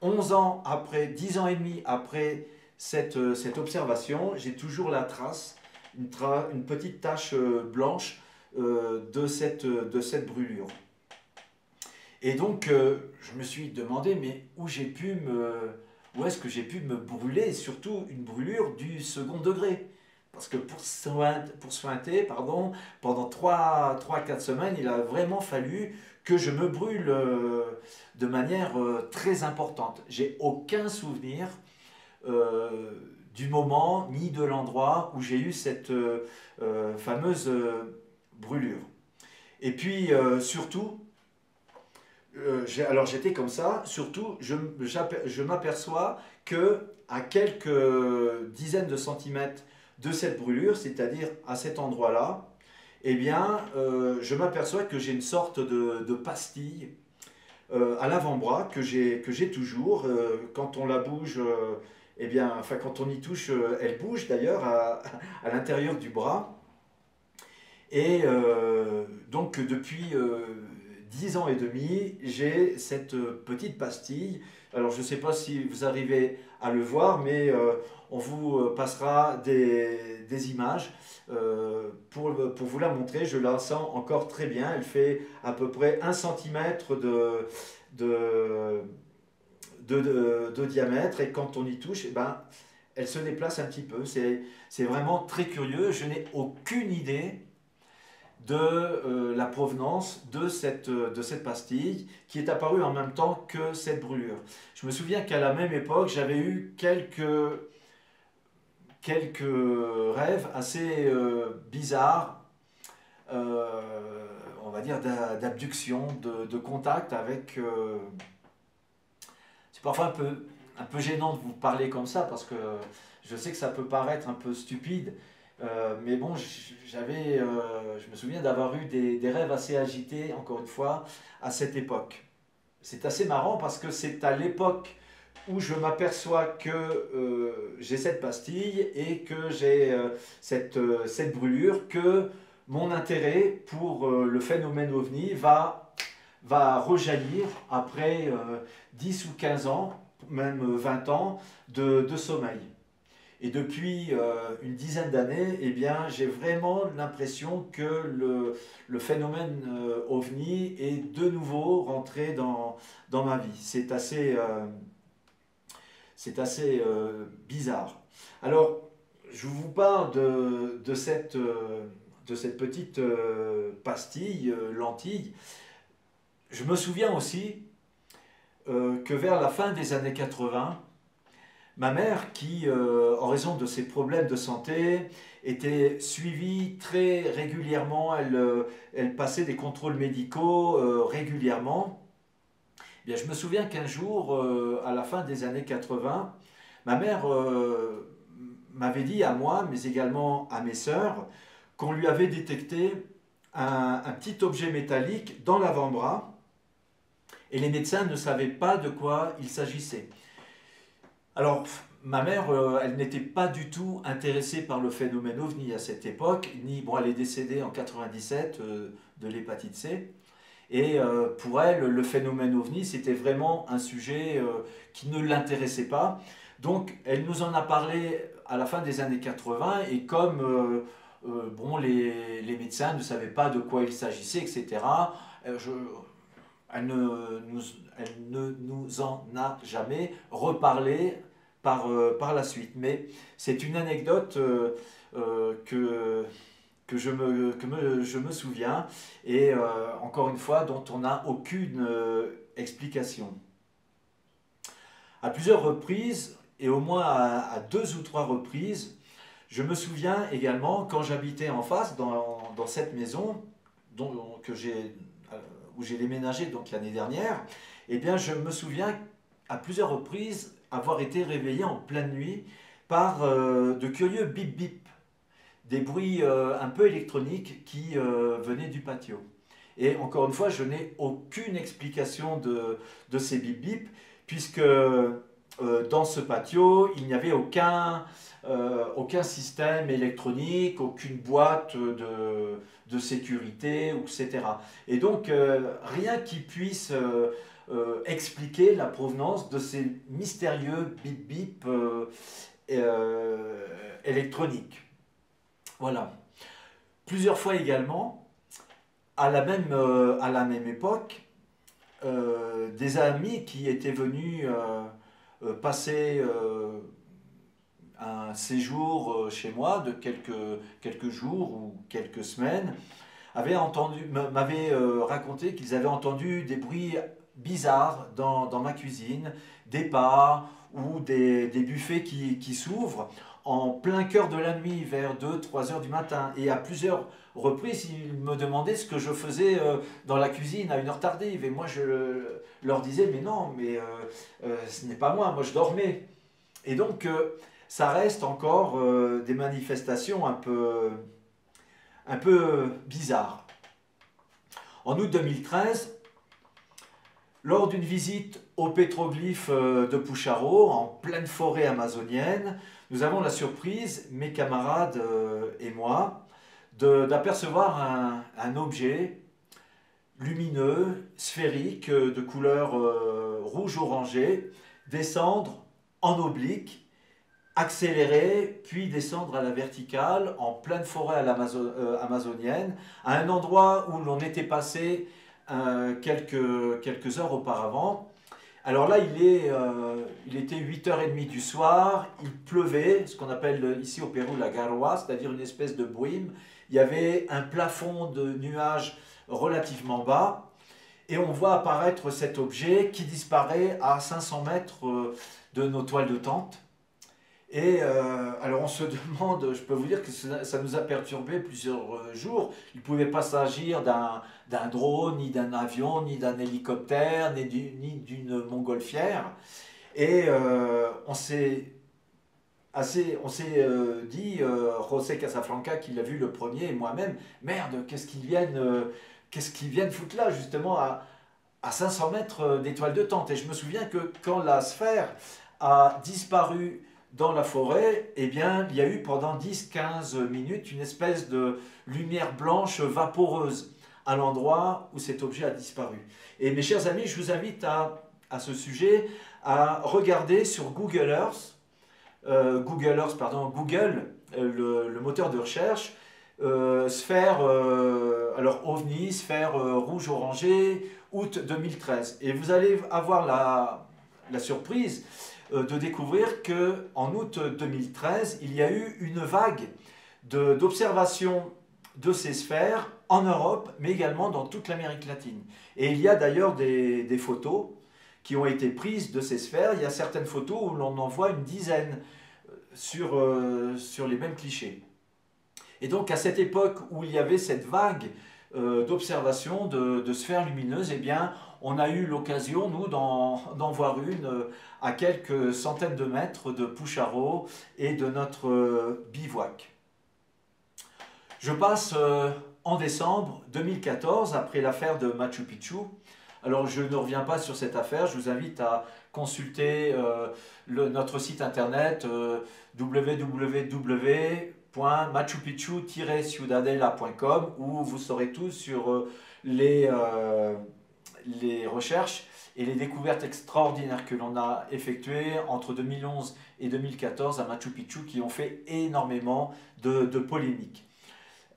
11 ans après, 10 ans et demi après cette observation, j'ai toujours la trace, une petite tache blanche de cette brûlure. Et donc, je me suis demandé, mais où est-ce que j'ai pu me brûler, et surtout une brûlure du second degré. Parce que pour sointer, pendant 3-4 semaines, il a vraiment fallu que je me brûle de manière très importante. J'ai aucun souvenir du moment ni de l'endroit où j'ai eu cette fameuse brûlure. Et puis surtout, alors j'étais comme ça, surtout je m'aperçois que à quelques dizaines de centimètres de cette brûlure, c'est-à-dire à cet endroit-là, eh bien je m'aperçois que j'ai une sorte de pastille à l'avant-bras que j'ai toujours. Quand on la bouge, eh bien, enfin, quand on y touche, elle bouge d'ailleurs à l'intérieur du bras. Et donc depuis 10 ans et demi, j'ai cette petite pastille. Alors je ne sais pas si vous arrivez à le voir, mais on vous passera des images pour vous la montrer. Je la sens encore très bien. Elle fait à peu près 1 cm de diamètre, et quand on y touche, eh ben, elle se déplace un petit peu. C'est vraiment très curieux. Je n'ai aucune idée de la provenance de cette pastille qui est apparue en même temps que cette brûlure. Je me souviens qu'à la même époque, j'avais eu quelques rêves assez bizarres, on va dire d'abduction, de contact avec... c'est parfois un peu gênant de vous parler comme ça, parce que je sais que ça peut paraître un peu stupide, Mais bon, je me souviens d'avoir eu des rêves assez agités, encore une fois, à cette époque. C'est assez marrant parce que c'est à l'époque où je m'aperçois que j'ai cette pastille et que j'ai cette brûlure, que mon intérêt pour le phénomène OVNI va rejaillir après 10 ou 15 ans, même 20 ans de sommeil. Et depuis une dizaine d'années, eh bien, j'ai vraiment l'impression que le phénomène OVNI est de nouveau rentré dans ma vie. C'est assez bizarre. Alors, je vous parle de cette petite pastille, lentille. Je me souviens aussi que vers la fin des années 80, ma mère, qui, en raison de ses problèmes de santé, était suivie très régulièrement, elle passait des contrôles médicaux régulièrement. Eh bien, je me souviens qu'un jour, à la fin des années 80, ma mère m'avait dit à moi, mais également à mes sœurs, qu'on lui avait détecté un petit objet métallique dans l'avant-bras, et les médecins ne savaient pas de quoi il s'agissait. Alors, ma mère, elle n'était pas du tout intéressée par le phénomène OVNI à cette époque, bon, elle est décédée en 97 de l'hépatite C, et pour elle, le phénomène OVNI, c'était vraiment un sujet qui ne l'intéressait pas. Donc, elle nous en a parlé à la fin des années 80, et comme bon, les médecins ne savaient pas de quoi il s'agissait, etc., elle ne nous en a jamais reparlé par la suite. Mais c'est une anecdote que je me souviens, et encore une fois, dont on n'a aucune explication. À plusieurs reprises, et au moins à 2 ou 3 reprises, je me souviens également, quand j'habitais en face, dans cette maison où j'ai déménagé donc l'année dernière, eh bien je me souviens à plusieurs reprises avoir été réveillé en pleine nuit par de curieux bip bip, des bruits un peu électroniques qui venaient du patio. Et encore une fois, je n'ai aucune explication de ces bip bip, puisque dans ce patio, il n'y avait aucun système électronique, aucune boîte de sécurité, etc. Et donc, rien qui puisse expliquer la provenance de ces mystérieux bip bip électroniques. Voilà. Plusieurs fois également, à la même époque, des amis qui étaient venus passer un séjour chez moi de quelques jours ou quelques semaines m'avaient raconté qu'ils avaient entendu des bruits bizarres dans ma cuisine, des pas ou des buffets qui s'ouvrent en plein cœur de la nuit, vers 2 ou 3 heures du matin. Et à plusieurs reprises, ils me demandaient ce que je faisais dans la cuisine à une heure tardive. Et moi, je leur disais, mais non, mais ce n'est pas moi je dormais. Et donc, ça reste encore des manifestations un peu bizarres. En août 2013, lors d'une visite au pétroglyphe de Pucharo, en pleine forêt amazonienne, nous avons la surprise, mes camarades et moi, d'apercevoir un objet lumineux, sphérique, de couleur rouge-orangé, descendre en oblique, accélérer, puis descendre à la verticale, en pleine forêt amazonienne, à un endroit où l'on était passé quelques heures auparavant. Alors là, il était 8h30 du soir, il pleuvait, ce qu'on appelle ici au Pérou la garwa, c'est-à-dire une espèce de brume. Il y avait un plafond de nuages relativement bas, et on voit apparaître cet objet qui disparaît à 500 mètres de nos toiles de tente. Et alors on se demande, je peux vous dire que ça nous a perturbé plusieurs jours. Il ne pouvait pas s'agir d'un drone, ni d'un avion, ni d'un hélicoptère, ni d'une montgolfière. Et on s'est on s'est dit, José Casafranca qui l'a vu le premier et moi-même, merde, qu'est-ce qu'ils viennent foutre là justement à 500 mètres d'étoile de tente. Et je me souviens que quand la sphère a disparu dans la forêt, eh bien, il y a eu pendant 10-15 minutes une espèce de lumière blanche vaporeuse à l'endroit où cet objet a disparu. Et mes chers amis, je vous invite à ce sujet à regarder sur Google Earth, Google, le moteur de recherche, sphère, alors OVNI, sphère rouge-orangé, août 2013. Et vous allez avoir la surprise de découvrir qu'en août 2013, il y a eu une vague d'observation de ces sphères en Europe, mais également dans toute l'Amérique latine. Et il y a d'ailleurs des photos qui ont été prises de ces sphères. Il y a certaines photos où l'on en voit une dizaine sur les mêmes clichés. Et donc à cette époque où il y avait cette vague d'observation de sphères lumineuses, eh bien, on a eu l'occasion, nous, d'en voir une à quelques centaines de mètres de Pucharo et de notre bivouac. Je passe en décembre 2014, après l'affaire de Machu Picchu. Alors je ne reviens pas sur cette affaire, je vous invite à consulter notre site internet www.machupicchu-ciudadela.com où vous saurez tout sur les recherches et les découvertes extraordinaires que l'on a effectuées entre 2011 et 2014 à Machu Picchu qui ont fait énormément de polémiques.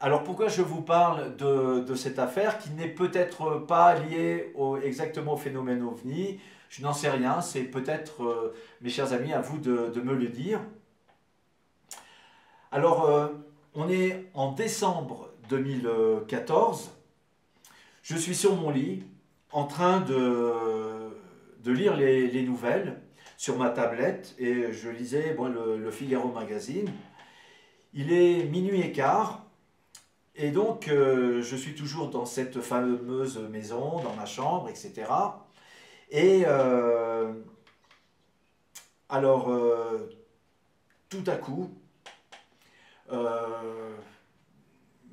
Alors pourquoi je vous parle de cette affaire qui n'est peut-être pas liée exactement au phénomène OVNI? Je n'en sais rien, c'est peut-être, mes chers amis, à vous de me le dire. Alors, on est en décembre 2014, je suis sur mon lit en train de lire les nouvelles sur ma tablette et je lisais le Figaro Magazine. Il est minuit et quart. Et donc, je suis toujours dans cette fameuse maison, dans ma chambre, etc. Et tout à coup,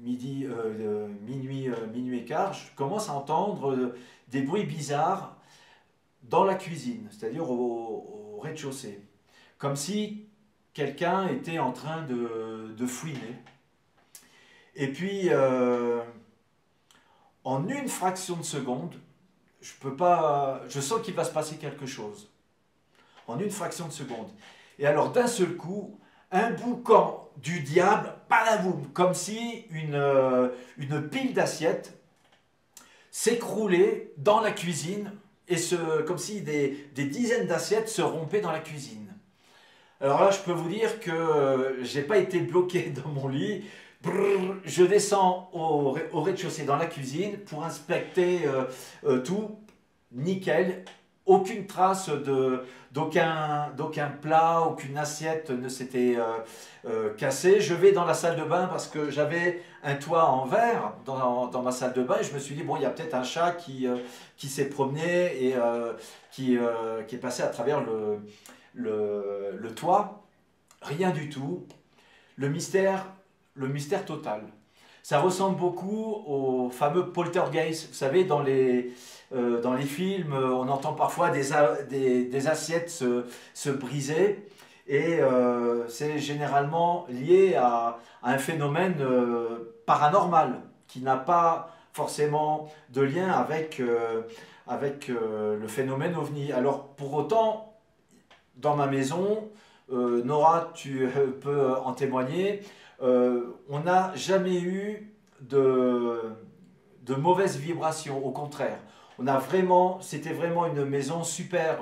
minuit et quart, je commence à entendre des bruits bizarres dans la cuisine, c'est-à-dire au rez-de-chaussée. Comme si quelqu'un était en train de fouiner. Et puis, en une fraction de seconde, je sens qu'il va se passer quelque chose. En une fraction de seconde. Et alors, d'un seul coup, un boucan du diable, balaboum, comme si une pile d'assiettes s'écroulait dans la cuisine, et comme si des dizaines d'assiettes se rompaient dans la cuisine. Alors là, je peux vous dire que je n'ai pas été bloqué dans mon lit. Je descends au rez-de-chaussée dans la cuisine pour inspecter tout, nickel, aucune trace d'aucun plat, aucune assiette ne s'était cassée. Je vais dans la salle de bain parce que j'avais un toit en verre dans ma salle de bain et je me suis dit, bon, il y a peut-être un chat qui s'est promené et qui est passé à travers le toit. Rien du tout. Le mystère total. Ça ressemble beaucoup au fameux poltergeist. Vous savez, dans les films, on entend parfois des assiettes se briser. Et c'est généralement lié à un phénomène paranormal qui n'a pas forcément de lien avec le phénomène OVNI. Alors, pour autant, dans ma maison, Nora, tu peux en témoigner, on n'a jamais eu de mauvaises vibrations, au contraire. C'était vraiment une maison super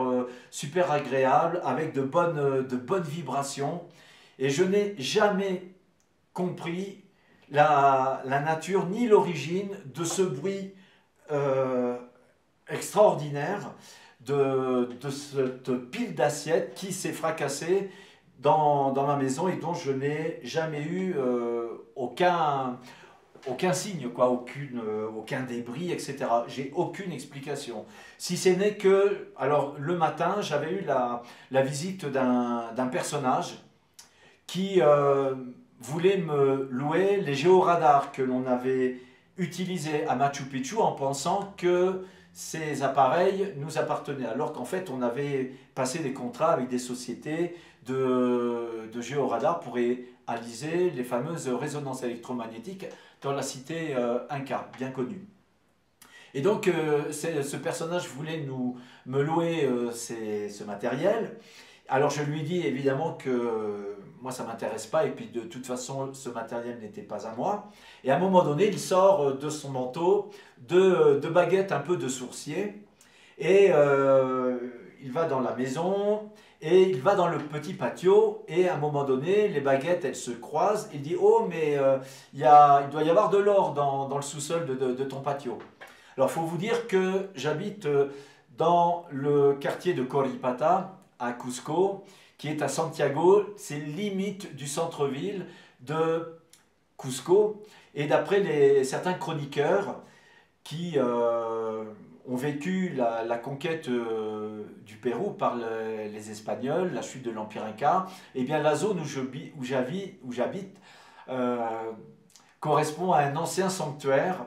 agréable, avec de bonnes vibrations. Et je n'ai jamais compris la nature ni l'origine de ce bruit extraordinaire de cette pile d'assiettes qui s'est fracassée dans ma maison et dont je n'ai jamais eu aucun signe, aucun débris, etc. J'ai aucune explication. Si ce n'est que, alors le matin, j'avais eu la visite d'un personnage qui voulait me louer les géoradars que l'on avait utilisés à Machu Picchu en pensant que ces appareils nous appartenaient, alors qu'en fait on avait passé des contrats avec des sociétés de géoradars pour réaliser les fameuses résonances électromagnétiques dans la cité Inca, bien connue. Et donc ce personnage voulait me louer ce matériel. Alors je lui dis évidemment que moi ça ne m'intéresse pas et puis de toute façon ce matériel n'était pas à moi. Et à un moment donné il sort de son manteau deux baguettes un peu de sourcier et il va dans la maison et il va dans le petit patio et à un moment donné les baguettes elles se croisent. Il dit oh mais il doit y avoir de l'or dans le sous-sol de ton patio. Alors il faut vous dire que j'habite dans le quartier de Coripata à Cusco, qui est à Santiago, c'est limite du centre-ville de Cusco. Et d'après certains chroniqueurs qui ont vécu la conquête du Pérou par les Espagnols, la chute de l'Empire Inca, eh bien la zone où j'habite correspond à un ancien sanctuaire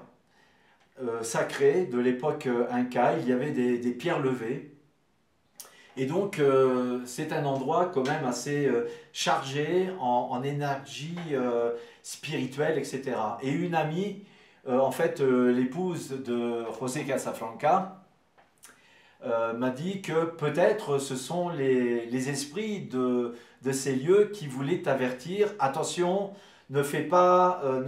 sacré de l'époque Inca. Il y avait des pierres levées. Et donc, c'est un endroit quand même assez chargé en énergie spirituelle, etc. Et une amie, en fait, l'épouse de José Casafranca, m'a dit que peut-être ce sont les esprits de ces lieux qui voulaient t'avertir. Attention, ne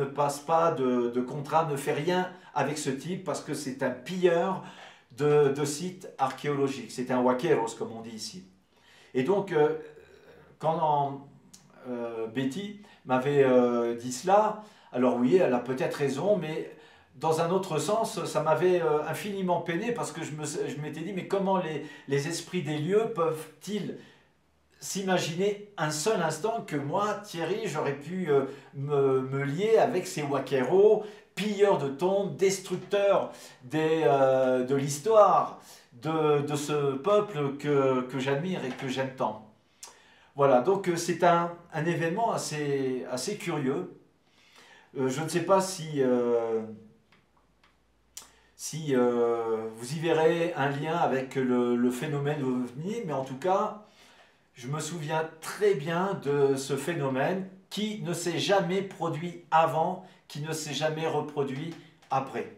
passe pas de contrat, ne fais rien avec ce type parce que c'est un pilleur de sites archéologiques. C'est un huaqueros, comme on dit ici. Et donc, quand Betty m'avait dit cela, alors oui, elle a peut-être raison, mais dans un autre sens, ça m'avait infiniment peiné parce que je m'étais dit, mais comment les esprits des lieux peuvent-ils s'imaginer un seul instant que moi, Thierry, j'aurais pu me lier avec ces huaqueros, pilleurs de tombes, destructeurs de l'histoire de ce peuple que j'admire et que j'aime tant. Voilà, donc c'est un événement assez curieux. Je ne sais pas si vous y verrez un lien avec le phénomène OVNI, mais en tout cas, je me souviens très bien de ce phénomène qui ne s'est jamais produit avant, qui ne s'est jamais reproduit après.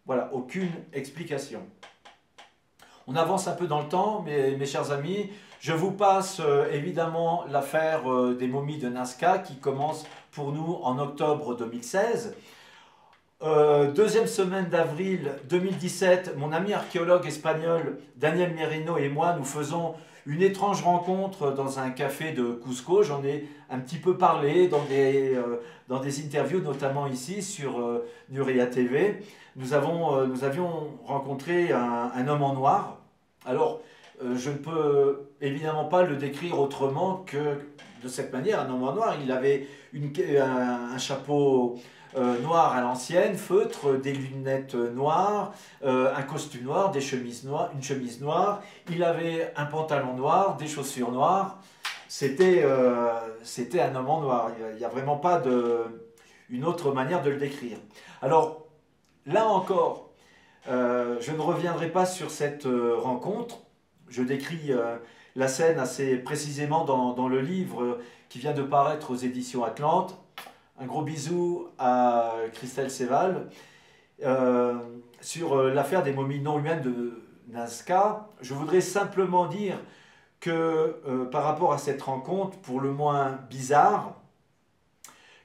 Voilà, aucune explication. On avance un peu dans le temps, mes chers amis. Je vous passe évidemment l'affaire des momies de Nazca qui commence pour nous en octobre 2016. Deuxième semaine d'avril 2017, mon ami archéologue espagnol Daniel Merino et moi, nous faisons une étrange rencontre dans un café de Cusco. J'en ai un petit peu parlé dans des interviews, notamment ici sur Nurea TV. Nous avions rencontré un homme en noir. Alors, je ne peux évidemment pas le décrire autrement que de cette manière. Un homme en noir, il avait un chapeau noir à l'ancienne, feutre, des lunettes noires, un costume noir, une chemise noire. Il avait un pantalon noir, des chaussures noires. C'était un homme en noir. Il n'y a vraiment pas une autre manière de le décrire. Alors, là encore, je ne reviendrai pas sur cette rencontre. Je décris la scène assez précisément dans le livre qui vient de paraître aux éditions Atlante. Un gros bisou à Christelle Séval. Sur l'affaire des momies non humaines de Nazca, je voudrais simplement dire que par rapport à cette rencontre, pour le moins bizarre,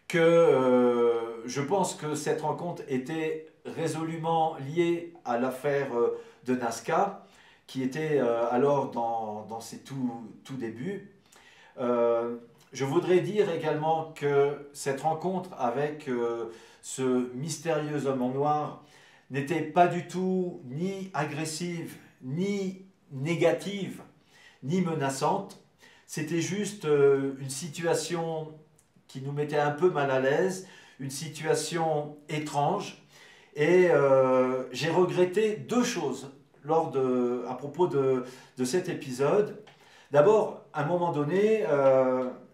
que je pense que cette rencontre était résolument liée à l'affaire de Nazca, qui était alors dans ses tout débuts. Je voudrais dire également que cette rencontre avec ce mystérieux homme en noir n'était pas du tout ni agressive, ni négative, ni menaçante. C'était juste une situation qui nous mettait un peu mal à l'aise, une situation étrange. Et j'ai regretté deux choses à propos de cet épisode. D'abord, à un moment donné,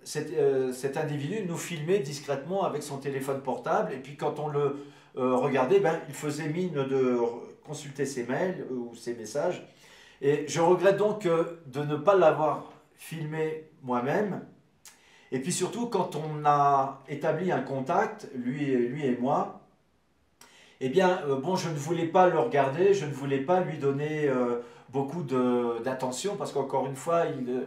cet individu nous filmait discrètement avec son téléphone portable, et puis quand on le regardait, ben, il faisait mine de consulter ses mails ou ses messages. Et je regrette donc de ne pas l'avoir filmé moi-même. Et puis surtout, quand on a établi un contact, lui et moi, eh bien, bon, je ne voulais pas le regarder, je ne voulais pas lui donner beaucoup d'attention, parce qu'encore une fois, il ne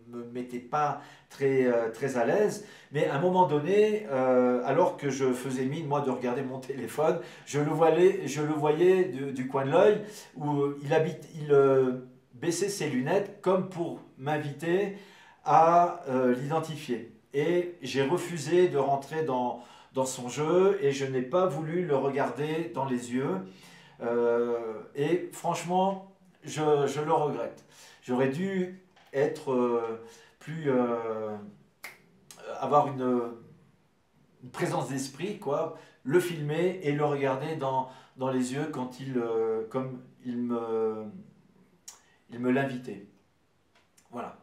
me mettait pas très à l'aise. Mais à un moment donné, alors que je faisais mine, moi, de regarder mon téléphone, je le voyais du coin de l'œil, où il baissait ses lunettes comme pour m'inviter à l'identifier. Et j'ai refusé de rentrer dans son jeu, et je n'ai pas voulu le regarder dans les yeux. Et franchement, je le regrette. J'aurais dû être avoir une présence d'esprit, quoi, le filmer et le regarder dans les yeux quand comme il me l'invitait. Voilà.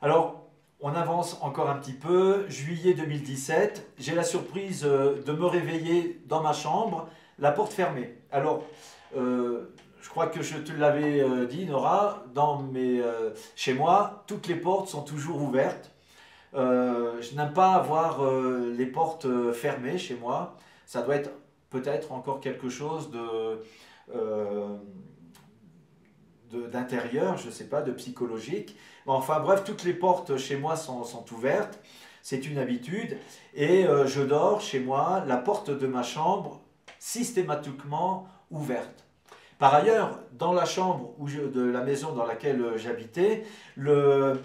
Alors, on avance encore un petit peu. Juillet 2017, j'ai la surprise de me réveiller dans ma chambre, la porte fermée. Alors, je crois que je te l'avais dit, Nora, chez moi, toutes les portes sont toujours ouvertes. Je n'aime pas avoir les portes fermées chez moi. Ça doit être peut-être encore quelque chose d'intérieur, je ne sais pas, de psychologique. Enfin bref, toutes les portes chez moi sont ouvertes, c'est une habitude, et je dors chez moi, la porte de ma chambre systématiquement ouverte. Par ailleurs, dans la chambre de la maison dans laquelle j'habitais, le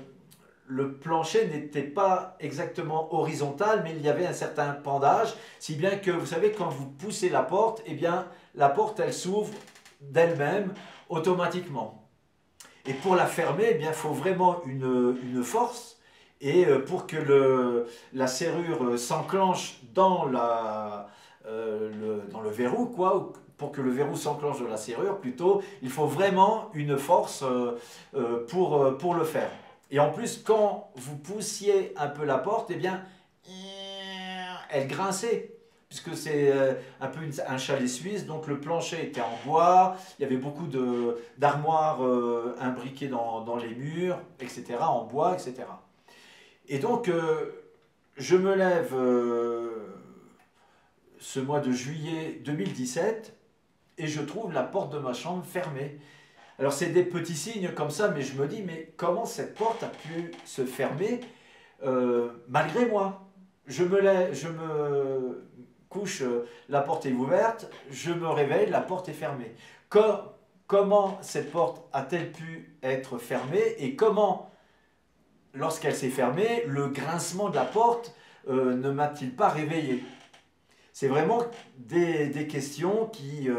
plancher n'était pas exactement horizontal, mais il y avait un certain pendage, si bien que, vous savez, quand vous poussez la porte, eh bien, la porte, elle s'ouvre d'elle-même, automatiquement. Et pour la fermer, eh bien, il faut vraiment une force, et pour que la serrure s'enclenche dans le verrou, quoi, pour que le verrou s'enclenche dans la serrure, plutôt, il faut vraiment une force pour le faire. Et en plus, quand vous poussiez un peu la porte, eh bien, elle grinçait, puisque c'est un peu un chalet suisse, donc le plancher était en bois, il y avait beaucoup d'armoires imbriquées dans les murs, etc., en bois, etc. Et donc, je me lève ce mois de juillet 2017, et je trouve la porte de ma chambre fermée. Alors c'est des petits signes comme ça, mais je me dis, mais comment cette porte a pu se fermer malgré moi? Je me couche, la porte est ouverte, je me réveille, la porte est fermée. Comment cette porte a-t-elle pu être fermée, et comment, lorsqu'elle s'est fermée, le grincement de la porte ne m'a-t-il pas réveillé? C'est vraiment des questions qui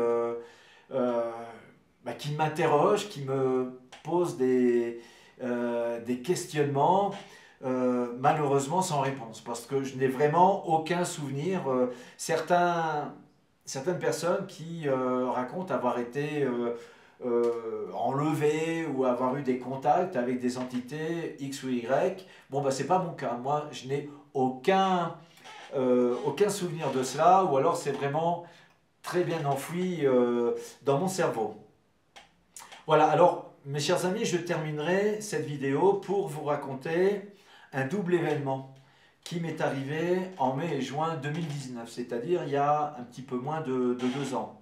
m'interrogent, qui me posent des questionnements, malheureusement sans réponse, parce que je n'ai vraiment aucun souvenir. Certaines personnes qui racontent avoir été enlevées ou avoir eu des contacts avec des entités X ou Y. Bon, bah, c'est pas mon cas. Moi, je n'ai aucun souvenir de cela, ou alors c'est vraiment très bien enfoui dans mon cerveau. Voilà, alors mes chers amis, je terminerai cette vidéo pour vous raconter un double événement qui m'est arrivé en mai et juin 2019, c'est-à-dire il y a un petit peu moins de 2 ans.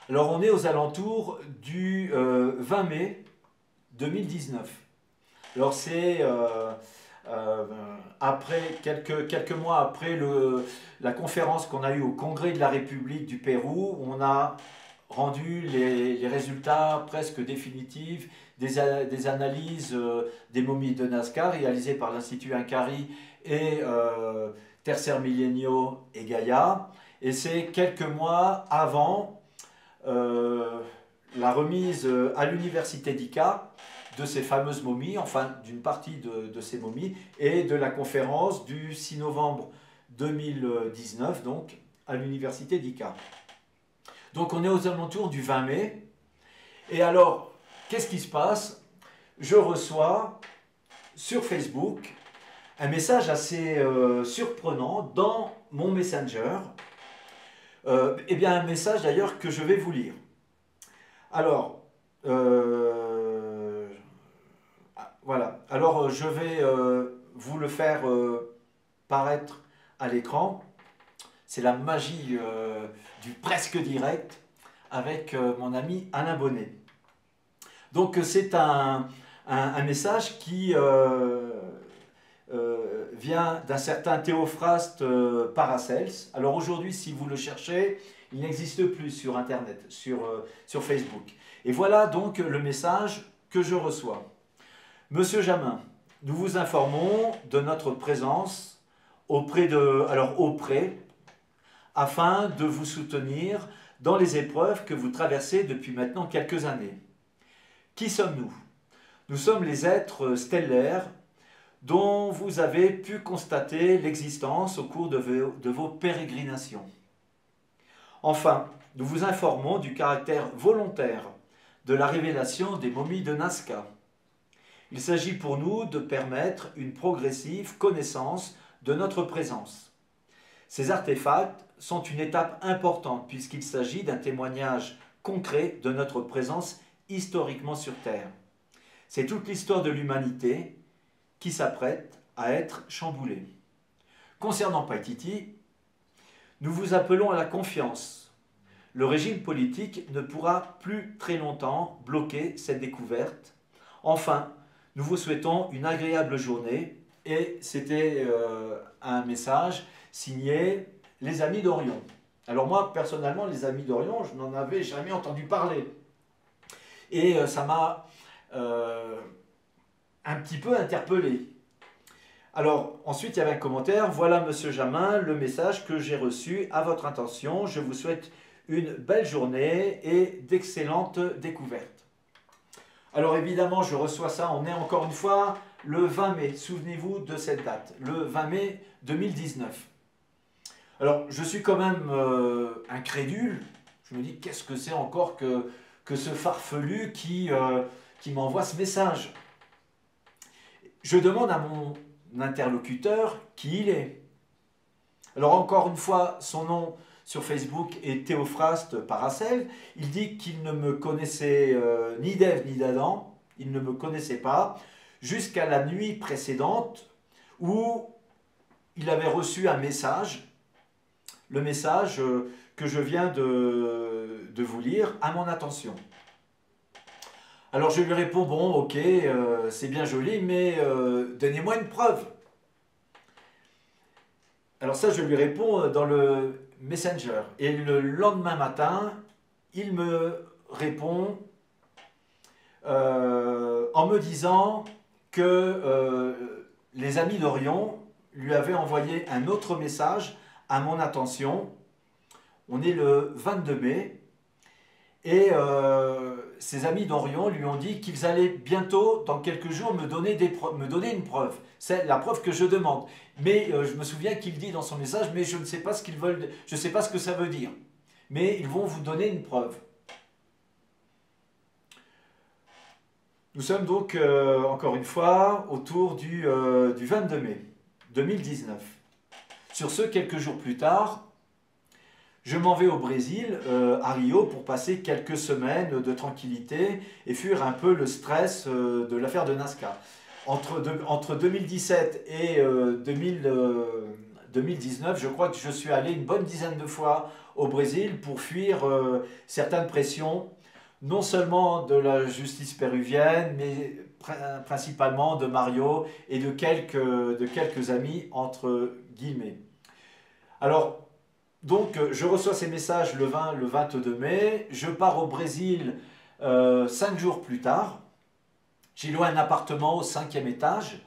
Alors on est aux alentours du 20 mai 2019. Alors c'est quelques mois après la conférence qu'on a eue au Congrès de la République du Pérou, où on a rendu les résultats presque définitifs des analyses des momies de Nazca réalisées par l'Institut Inkari et Tercer Millennio et Gaïa. Et c'est quelques mois avant la remise à l'université d'Ica de ces fameuses momies, enfin d'une partie de ces momies, et de la conférence du 6 novembre 2019, donc à l'université d'Ica. Donc on est aux alentours du 20 mai, et alors, qu'est-ce qui se passe? Je reçois sur Facebook un message assez surprenant dans mon Messenger. Eh bien, un message d'ailleurs que je vais vous lire. Alors, voilà. Alors, je vais vous le faire paraître à l'écran. C'est la magie du presque direct avec mon ami Alain Bonnet. Donc, c'est un message qui vient d'un certain Théophraste Paracels. Alors aujourd'hui, si vous le cherchez, il n'existe plus sur Internet, sur Facebook. Et voilà donc le message que je reçois. Monsieur Jamin, nous vous informons de notre présence afin de vous soutenir dans les épreuves que vous traversez depuis maintenant quelques années. Qui sommes-nous? Nous sommes les êtres stellaires dont vous avez pu constater l'existence au cours de vos pérégrinations. Enfin, nous vous informons du caractère volontaire de la révélation des momies de Nazca. Il s'agit pour nous de permettre une progressive connaissance de notre présence. Ces artefacts sont une étape importante puisqu'il s'agit d'un témoignage concret de notre présence historiquement sur Terre. C'est toute l'histoire de l'humanité qui s'apprête à être chamboulée. Concernant Paititi, nous vous appelons à la confiance. Le régime politique ne pourra plus très longtemps bloquer cette découverte. Enfin, nous vous souhaitons une agréable journée et c'était un message signé Les Amis d'Orion. Alors moi, personnellement, les Amis d'Orion, je n'en avais jamais entendu parler. Et ça m'a un petit peu interpellé. Alors, ensuite, il y avait un commentaire. Voilà, Monsieur Jamin, le message que j'ai reçu à votre intention. Je vous souhaite une belle journée et d'excellentes découvertes. Alors, évidemment, je reçois ça. On est encore une fois le 20 mai. Souvenez-vous de cette date, le 20 mai 2019. Alors, je suis quand même incrédule. Je me dis, qu'est-ce que c'est encore que ce farfelu qui m'envoie ce message? Je demande à mon interlocuteur qui il est. Alors encore une fois, son nom sur Facebook est Théophraste Paracels. Il dit qu'il ne me connaissait ni d'Ève ni d'Adam, il ne me connaissait pas, jusqu'à la nuit précédente où il avait reçu un message, le message que je viens de vous lire à mon attention. Alors je lui réponds, bon, ok, c'est bien joli, mais donnez-moi une preuve. Alors ça, je lui réponds dans le Messenger. Et le lendemain matin, il me répond en me disant que les Amis d'Orion lui avaient envoyé un autre message à mon attention. On est le 22 mai. Et ses amis d'Orion lui ont dit qu'ils allaient bientôt, dans quelques jours, me donner une preuve. C'est la preuve que je demande. Mais je me souviens qu'il dit dans son message, mais je ne sais pas ce qu'ils veulent, je ne sais pas ce que ça veut dire. Mais ils vont vous donner une preuve. Nous sommes donc, encore une fois, autour du 22 mai 2019. Sur ce, quelques jours plus tard, je m'en vais au Brésil, à Rio, pour passer quelques semaines de tranquillité et fuir un peu le stress de l'affaire de Nazca. Entre 2017 et 2019, je crois que je suis allé une bonne dizaine de fois au Brésil pour fuir certaines pressions, non seulement de la justice péruvienne, mais principalement de Mario et de quelques amis, entre guillemets. Alors, donc, je reçois ces messages le 22 mai, je pars au Brésil 5 jours plus tard. J'ai loué un appartement au 5e étage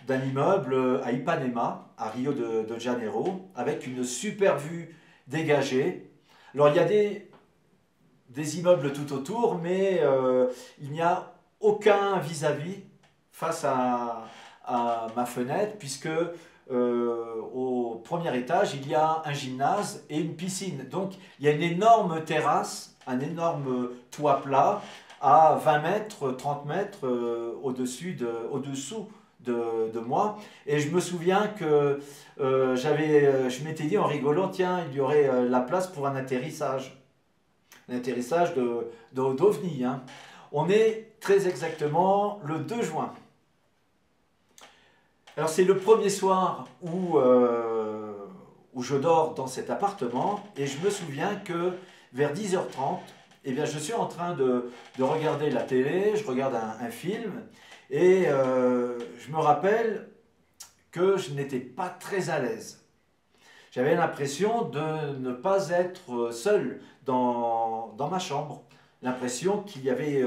d'un immeuble à Ipanema, à Rio de Janeiro, avec une super vue dégagée. Alors, il y a des immeubles tout autour, mais il n'y a aucun vis-à-vis face à ma fenêtre, puisque au premier étage, il y a un gymnase et une piscine. Donc, il y a une énorme terrasse, un énorme toit plat à 20 mètres, 30 mètres au-dessous de moi. Et je me souviens que je m'étais dit en rigolant, tiens, il y aurait la place pour un atterrissage d'OVNI. Hein. On est très exactement le 2 juin. Alors c'est le premier soir où je dors dans cet appartement et je me souviens que vers 10h30, eh bien, je suis en train de regarder la télé, je regarde un film et je me rappelle que je n'étais pas très à l'aise. J'avais l'impression de ne pas être seul dans ma chambre. L'impression qu'il y avait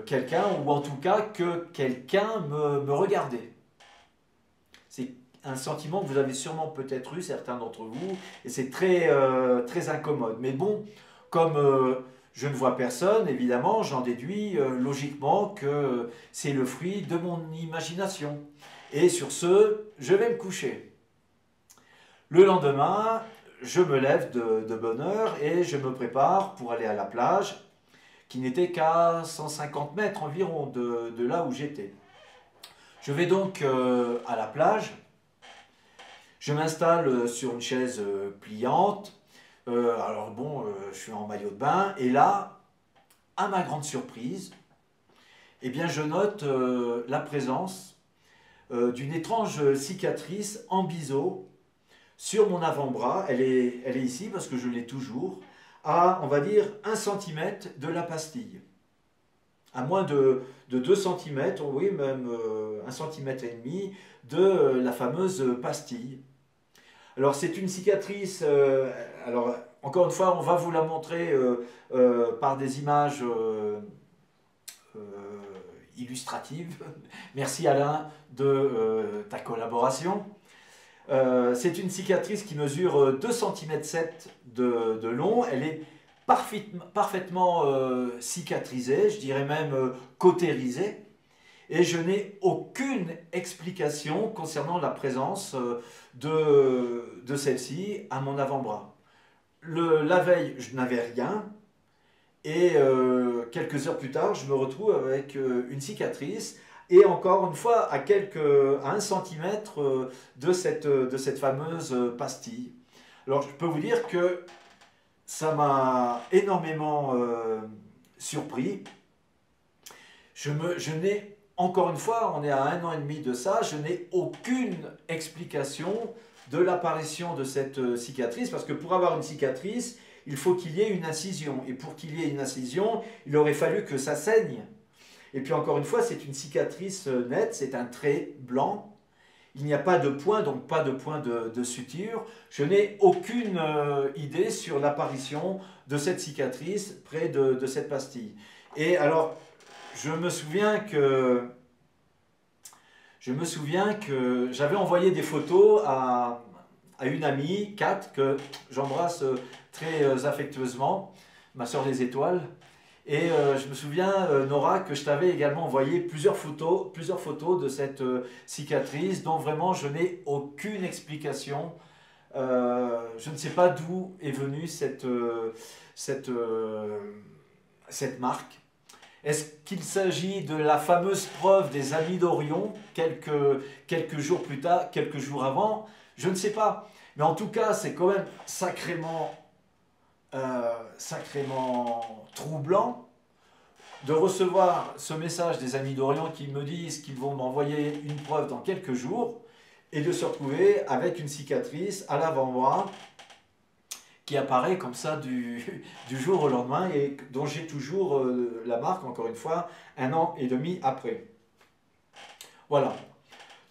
quelqu'un, ou en tout cas que quelqu'un me regardait. C'est un sentiment que vous avez sûrement peut-être eu, certains d'entre vous, et c'est très, très incommode. Mais bon, comme je ne vois personne, évidemment, j'en déduis logiquement que c'est le fruit de mon imagination. Et sur ce, je vais me coucher. Le lendemain, je me lève de bonne heure et je me prépare pour aller à la plage, qui n'était qu'à 150 mètres environ de là où j'étais. Je vais donc à la plage, je m'installe sur une chaise pliante, alors bon, je suis en maillot de bain, et là, à ma grande surprise, eh bien je note la présence d'une étrange cicatrice en biseau sur mon avant-bras. Elle est ici parce que je l'ai toujours, à, on va dire, 1 cm de la pastille. À moins de 2 cm, oui, même 1,5 cm de la fameuse pastille. Alors c'est une cicatrice, alors encore une fois, on va vous la montrer par des images illustratives. Merci Alain de ta collaboration. C'est une cicatrice qui mesure 2,7 cm de long. Elle est parfaitement cicatrisée, je dirais même cautérisée. Et je n'ai aucune explication concernant la présence de celle-ci à mon avant-bras. La veille, je n'avais rien. Et quelques heures plus tard, je me retrouve avec une cicatrice. Et encore une fois, à 1 cm de cette fameuse pastille. Alors, je peux vous dire que ça m'a énormément surpris. Je n'ai, encore une fois, on est à 1 an et demi de ça, je n'ai aucune explication de l'apparition de cette cicatrice, parce que pour avoir une cicatrice, il faut qu'il y ait une incision. Et pour qu'il y ait une incision, il aurait fallu que ça saigne. Et puis encore une fois, c'est une cicatrice nette, c'est un trait blanc. Il n'y a pas de point, donc pas de point de suture. Je n'ai aucune idée sur l'apparition de cette cicatrice près de cette pastille. Et alors, je me souviens que j'avais envoyé des photos à une amie, Kat, que j'embrasse très affectueusement, ma sœur des étoiles. Et je me souviens, Nora, que je t'avais également envoyé plusieurs photos de cette cicatrice, dont vraiment je n'ai aucune explication. Je ne sais pas d'où est venue cette marque. Est-ce qu'il s'agit de la fameuse preuve des amis d'Orion, quelques jours plus tard, quelques jours avant? Je ne sais pas. Mais en tout cas, c'est quand même sacrément troublant de recevoir ce message des amis d'Orion qui me disent qu'ils vont m'envoyer une preuve dans quelques jours et de se retrouver avec une cicatrice à l'avant-bras qui apparaît comme ça du jour au lendemain et dont j'ai toujours la marque, encore une fois, 1 an et demi après. Voilà.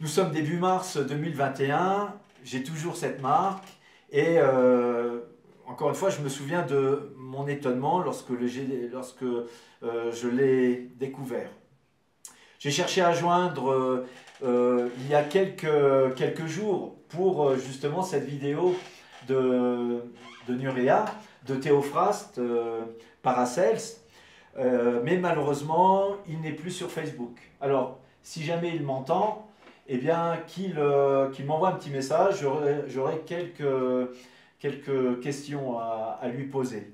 Nous sommes début mars 2021, j'ai toujours cette marque et encore une fois, je me souviens de mon étonnement lorsque je l'ai découvert. J'ai cherché à joindre il y a quelques jours pour justement cette vidéo de Nurea, de Théophraste Paracels, mais malheureusement, il n'est plus sur Facebook. Alors, si jamais il m'entend, eh bien, qu'il m'envoie un petit message, j'aurai quelques questions à lui poser.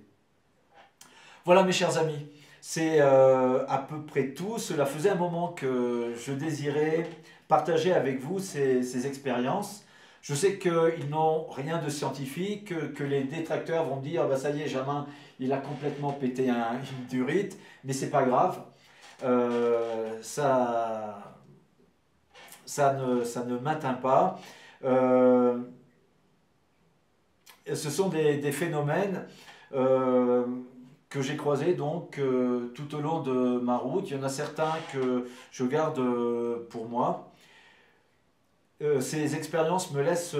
Voilà mes chers amis, c'est à peu près tout. Cela faisait un moment que je désirais partager avec vous ces expériences. Je sais qu'ils n'ont rien de scientifique, que les détracteurs vont me dire bah, ça y est, Jamin, il a complètement pété une durite, mais c'est pas grave. Ça ne m'atteint pas. Ce sont des phénomènes que j'ai croisés donc tout au long de ma route. Il y en a certains que je garde pour moi. Ces expériences me laissent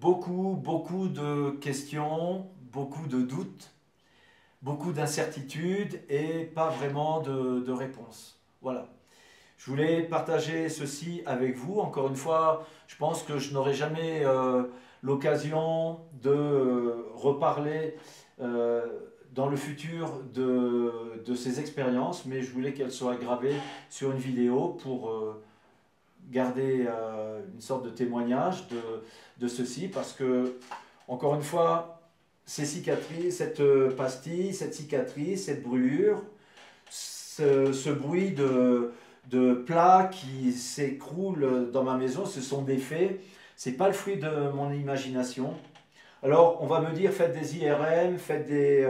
beaucoup de questions, beaucoup de doutes, beaucoup d'incertitudes et pas vraiment de réponses. Voilà. Je voulais partager ceci avec vous. Encore une fois, je pense que je n'aurai jamais l'occasion de reparler dans le futur de ces expériences, mais je voulais qu'elles soient gravées sur une vidéo pour garder une sorte de témoignage de ceci, parce que, encore une fois, ces cicatrices, cette pastille, cette cicatrice, cette brûlure, ce bruit de plats qui s'écroulent dans ma maison, ce sont des faits, c'est pas le fruit de mon imagination. Alors, on va me dire, faites des IRM, faites des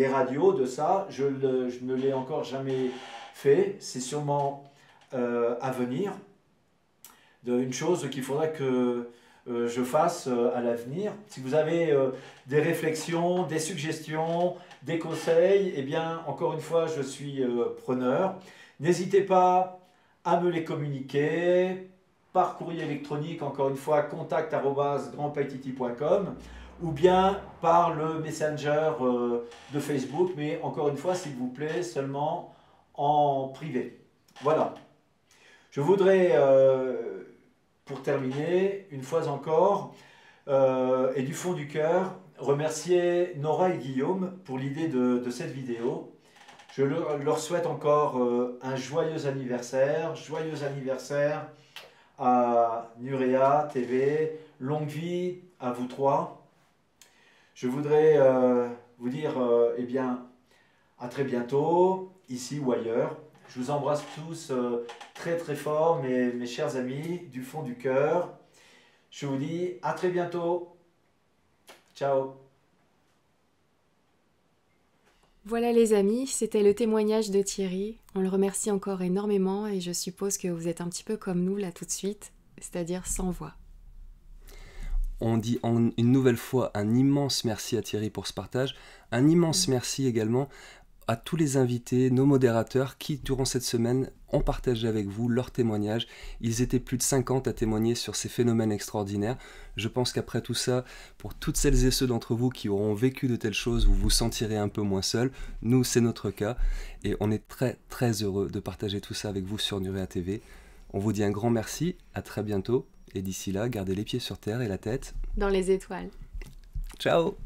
radios de ça. Je ne l'ai encore jamais fait. C'est sûrement à venir. Une chose qu'il faudra que je fasse à l'avenir. Si vous avez des réflexions, des suggestions, des conseils, eh bien, encore une fois, je suis preneur. N'hésitez pas à me les communiquer par courrier électronique, encore une fois, contact@grandpaititi.com ou bien par le messenger de Facebook, mais encore une fois, s'il vous plaît, seulement en privé. Voilà. Je voudrais, pour terminer, une fois encore, et du fond du cœur, remercier Nora et Guillaume pour l'idée de cette vidéo. Je leur souhaite encore un joyeux anniversaire à Nurea TV, longue vie à vous trois. Je voudrais vous dire eh bien, à très bientôt, ici ou ailleurs. Je vous embrasse tous très fort, mes chers amis, du fond du cœur. Je vous dis à très bientôt. Ciao. Voilà les amis, c'était le témoignage de Thierry. On le remercie encore énormément et je suppose que vous êtes un petit peu comme nous là tout de suite, c'est-à-dire sans voix. On dit une nouvelle fois un immense merci à Thierry pour ce partage, un immense merci également à tous les invités, nos modérateurs qui, durant cette semaine, ont partagé avec vous leurs témoignages. Ils étaient plus de 50 à témoigner sur ces phénomènes extraordinaires. Je pense qu'après tout ça, pour toutes celles et ceux d'entre vous qui auront vécu de telles choses, vous vous sentirez un peu moins seul. Nous, c'est notre cas. Et on est très heureux de partager tout ça avec vous sur Nurea TV. On vous dit un grand merci, à très bientôt. Et d'ici là, gardez les pieds sur terre et la tête dans les étoiles. Ciao!